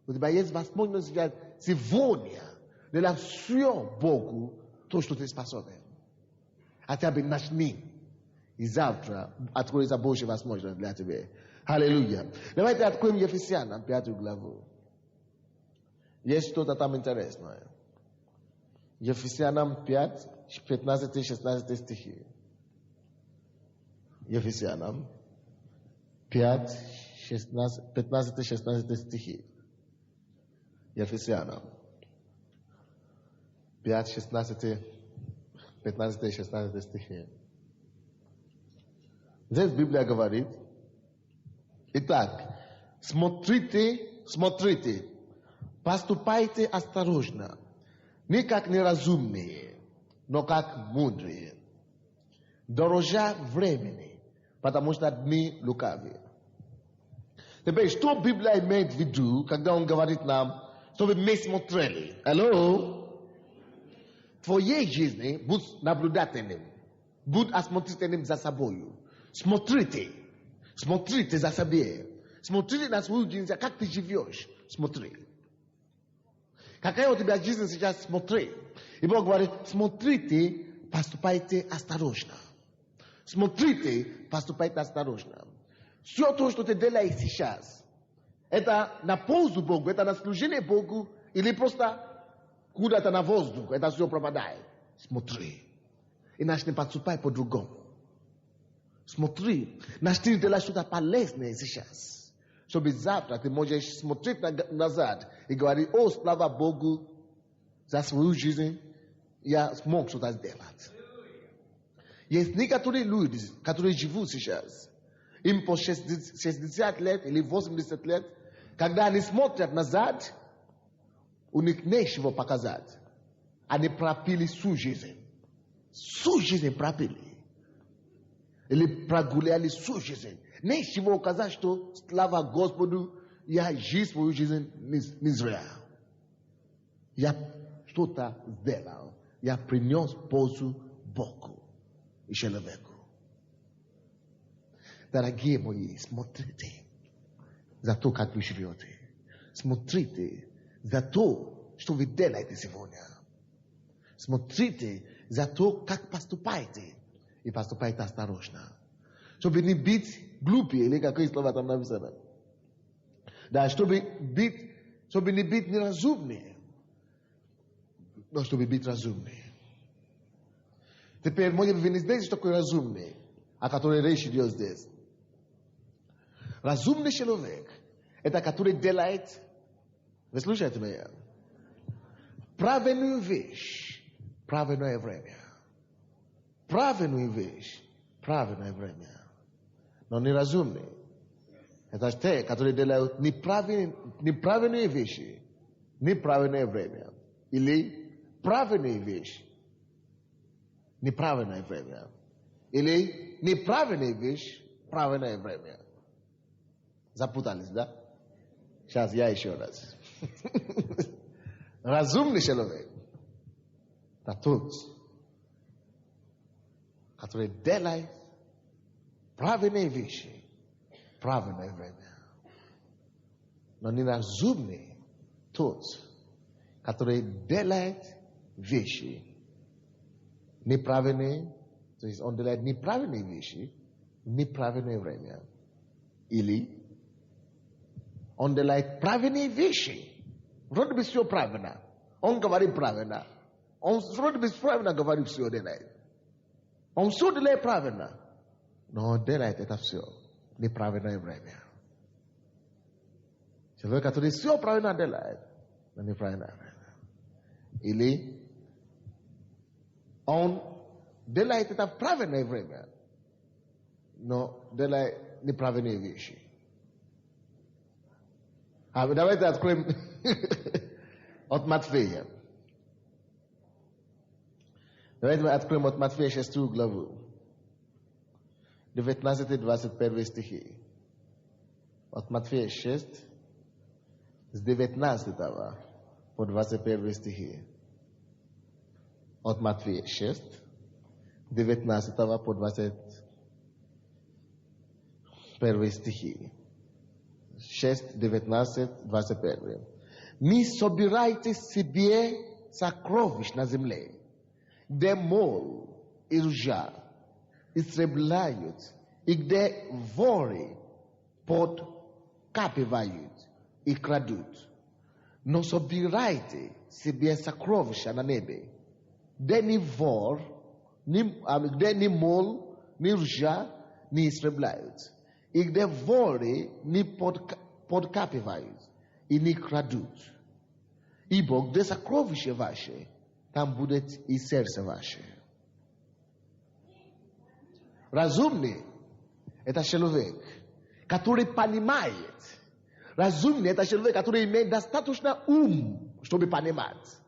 У тебя есть возможность сегодня делать все Богу то, что ты способен. Хотя бы начни. И завтра откроется Божья возможность для тебя. Аллилуйя. Давайте откроем Ефесянам 5 главу. Есть что-то там интересное. Ефесянам 5, 15-16 стихи. Ефесянам 5, 15-16 стихи. Ефесянам 5, 15-16 стихи. Здесь Библия говорит, итак, смотрите, поступайте осторожно, не как неразумные, но как мудрые, дорожа времени, потому что дни лукавые. Теперь, что Библия имеет в виду, когда он говорит нам, чтобы мы смотрели? Алло? В твоей жизни будь наблюдательным, будь осмотрительным за собой. Смотрите за собой. Смотрите на свою жизнь, как ты живешь. Смотри. Какая у тебя жизнь сейчас, смотри. И Бог говорит, смотрите, поступайте осторожно. Смотрите, поступайте осторожно. Все то, что ты делаешь сейчас, это на пользу Богу, это на служение Богу, или просто куда-то на воздух, это все пропадает. Смотри. И начни поступать по-другому. Смотри. Начни делать что-то полезное сейчас. Чтобы завтра ты можешь смотреть назад и говорить, о, слава Богу, за свою жизнь я смог что-то сделать. Есть некоторые люди, которые живут сейчас, им по 60 лет или 80 лет, когда они смотрят назад, у них нечего показать. Они пропили всю жизнь. Всю жизнь пропили. Или прогуляли всю жизнь. Нечего указать, что слава Господу, я жизнь свою жизнь не зря. Я что-то сделал. Я принес пользу Богу и человеку. Дорогие мои, смотрите за то, как вы живете. Смотрите за то, что вы делаете сегодня. Смотрите за то, как поступаете. И поступайте осторожно. Чтобы не быть глупее, или какие слова там написано. Да, чтобы не быть неразумнее, но чтобы быть разумнее. Теперь, может быть, вы не знаете, что такое разумный, о котором речь идет здесь. Разумный человек, это который делает, вы слушаете меня, правильную вещь, правильное время. Правильную вещь, правильное время. Но неразумный, Это те, которые делают неправильные вещи, неправильное время. Или правильные вещи, неправильное время. Или неправильная вещь, правильное время. Запутались, да? Сейчас я еще раз. Разумный человек. Это тот, который делает правильные вещи, правильное время. Но неразумный тот, который делает вещи неправильные, то есть он делает неправильные вещи в неправильное время. Или он делает правильные вещи. Вроде бы все правильно. Он говорит правильно. Он вроде бы правильно говорит все делает. Он все делает правильно. Но он делает это все в неправильное время. Человек, который все правильно делает, в неправильное время. Или он делает это в правильное время, но делает неправильные вещи. Давайте откроем от Матфея. Давайте мы откроем от Матфея 6 главу. 19-21 стихи. От Матфея 6, с 19 по 21 стихи. От Матфея 6, 19 по 21 стихи. 6, 19, 21. Не собирайте себе сокровищ на земле, где мол и ржа истребляют, и где воры подкапывают и крадут. Но собирайте себе сокровища на небе, где ни вор, где ни мол, ни ржа не истребляют, и где воры не подкапывают и не крадут. Ибо где сокровище ваше, там будет и сердце ваше. Разумный – это человек, который понимает. Разумный – это человек, который имеет достаточно ум, чтобы понимать.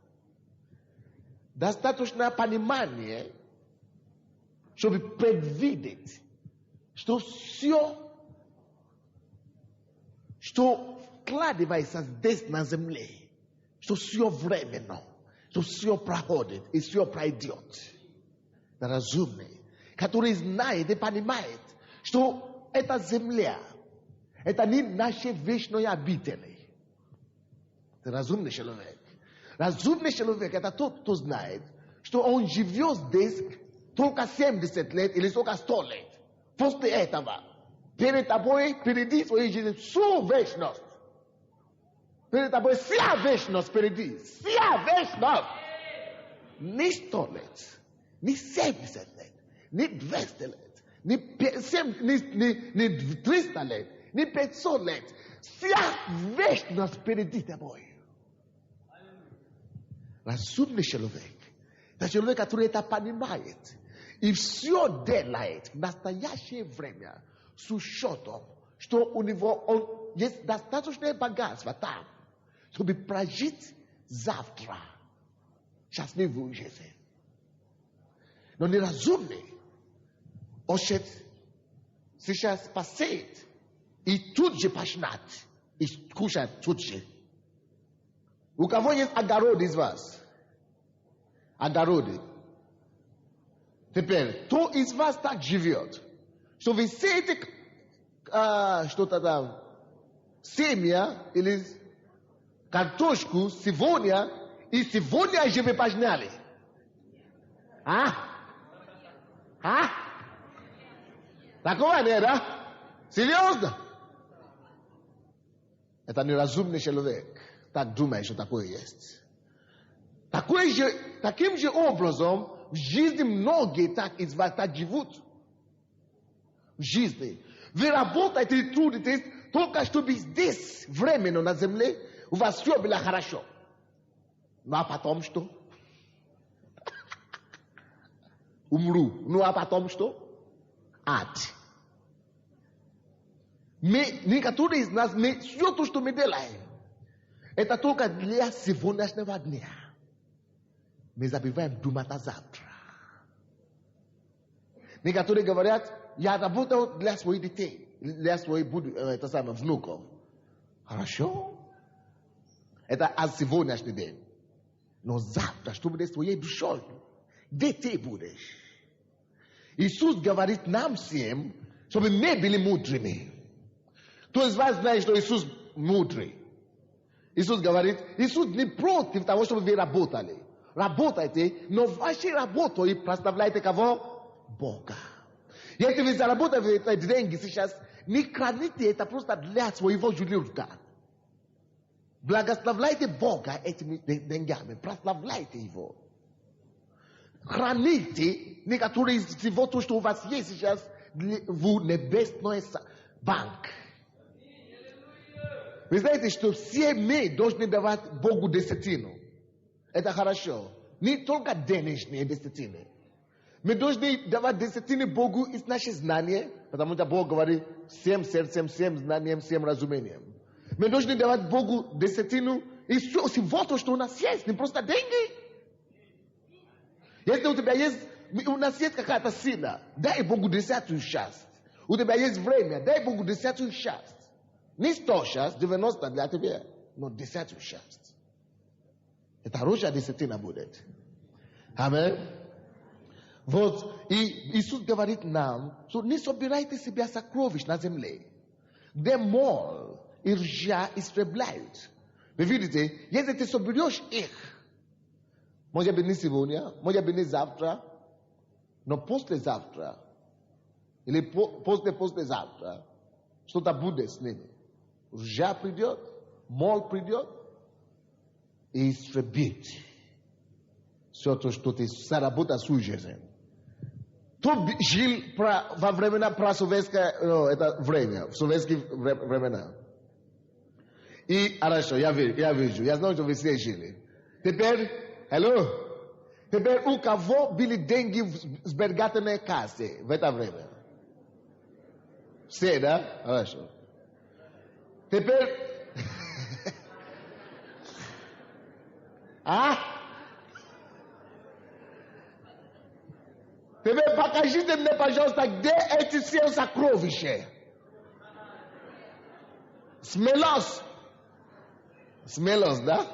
Достаточно понимание, чтобы предвидеть, что все, что вкладывается здесь на земле, что все временно, что все проходит и все пройдет. Это разумный, который знает и понимает, что эта земля, это не наши вечные обители. Это разумный человек. Разумный человек – это тот, кто знает, что он живет здесь только 70 лет или только 100 лет. После этого, перед тобой, впереди своей жизни, всю вечность. Перед тобой вся вечность впереди. Вся вечность. Не 100 лет, не 70 лет, не 200 лет, не 300 лет, не 500 лет. Вся вечность впереди тобой. Разумный человек. Это человек, который это понимает. И все делает в настоящее время с учетом, что у него есть достаточное богатство там, чтобы прожить завтра счастливую жизнь. Но неразумный хочет сейчас посеять и тут же пожнать, и кушать тут же. У кого есть огород из вас? Огороды. Теперь, кто из вас так живет, что вы сеете что-то там, семя или картошку сегодня, и сегодня же вы пожнали? Такого нет, да? Серьезно? Это неразумный человек. Так думает, что такое есть. Таким же образом в жизни многие так из вас так живут. В жизни. Вы работаете и трудитесь только чтобы здесь, временно на земле, у вас все было хорошо. Ну а потом что? Умру. Ну а потом что? Ад. Некоторые из нас, все то, что мы делаем, это только для сегодняшнего дня. Мы забиваем думать о завтра. Некоторые говорят, я работал для своих детей, для своих внуков. Хорошо. Это о сегодняшний день. Но завтра, что будет с твоей душой? Где ты будешь? Иисус говорит нам всем, чтобы мы были мудрыми. Кто из вас знает, что Иисус мудрый? Иисус говорит, Иисус не против того, чтобы вы работали. Работайте, но вашей работой прославляйте кого? Бога. Если вы заработаете деньги сейчас, не храните это просто для своего желудка. Благословляйте Бога этими деньгами, прославляйте Его. Храните некоторые из всего, то, что у вас есть сейчас, в небесной банк. Вы знаете, что все мы должны давать Богу десятину. Это хорошо. Не только денежные десятины. Мы должны давать десятины Богу из наших знаний, потому что Бог говорит всем сердцем, всем знанием, всем разумением. Мы должны давать Богу десятину из всего, то, что у нас есть, не просто деньги. Если у тебя есть, у нас есть какая-то сила, дай Богу 10 часть. У тебя есть время, дай Богу 10 часть. Не 100 часть, 90 для тебя, но 10 часть. Это хорошая десятина будет. Аминь. Вот, и Иисус говорит нам, что не собирайте себе сокровищ на земле, где мол и ржа истребляют. Вы видите, если ты соберешь их, может быть не сегодня, может быть не завтра, но послезавтра, или послезавтра, что-то будет с ними. Ржа придет, мол придет и истребит все то, что ты заработал свою жизнь. Кто жил во времена просоветское, это время, в советские времена. И, хорошо, я вижу, я знаю, что вы все жили. Теперь, теперь у кого были деньги в сберегательной кассе в это время? Все, да? Хорошо. Теперь, Теперь покажите мне, пожалуйста, где эти все сокровища. Смелость. Смелость, да?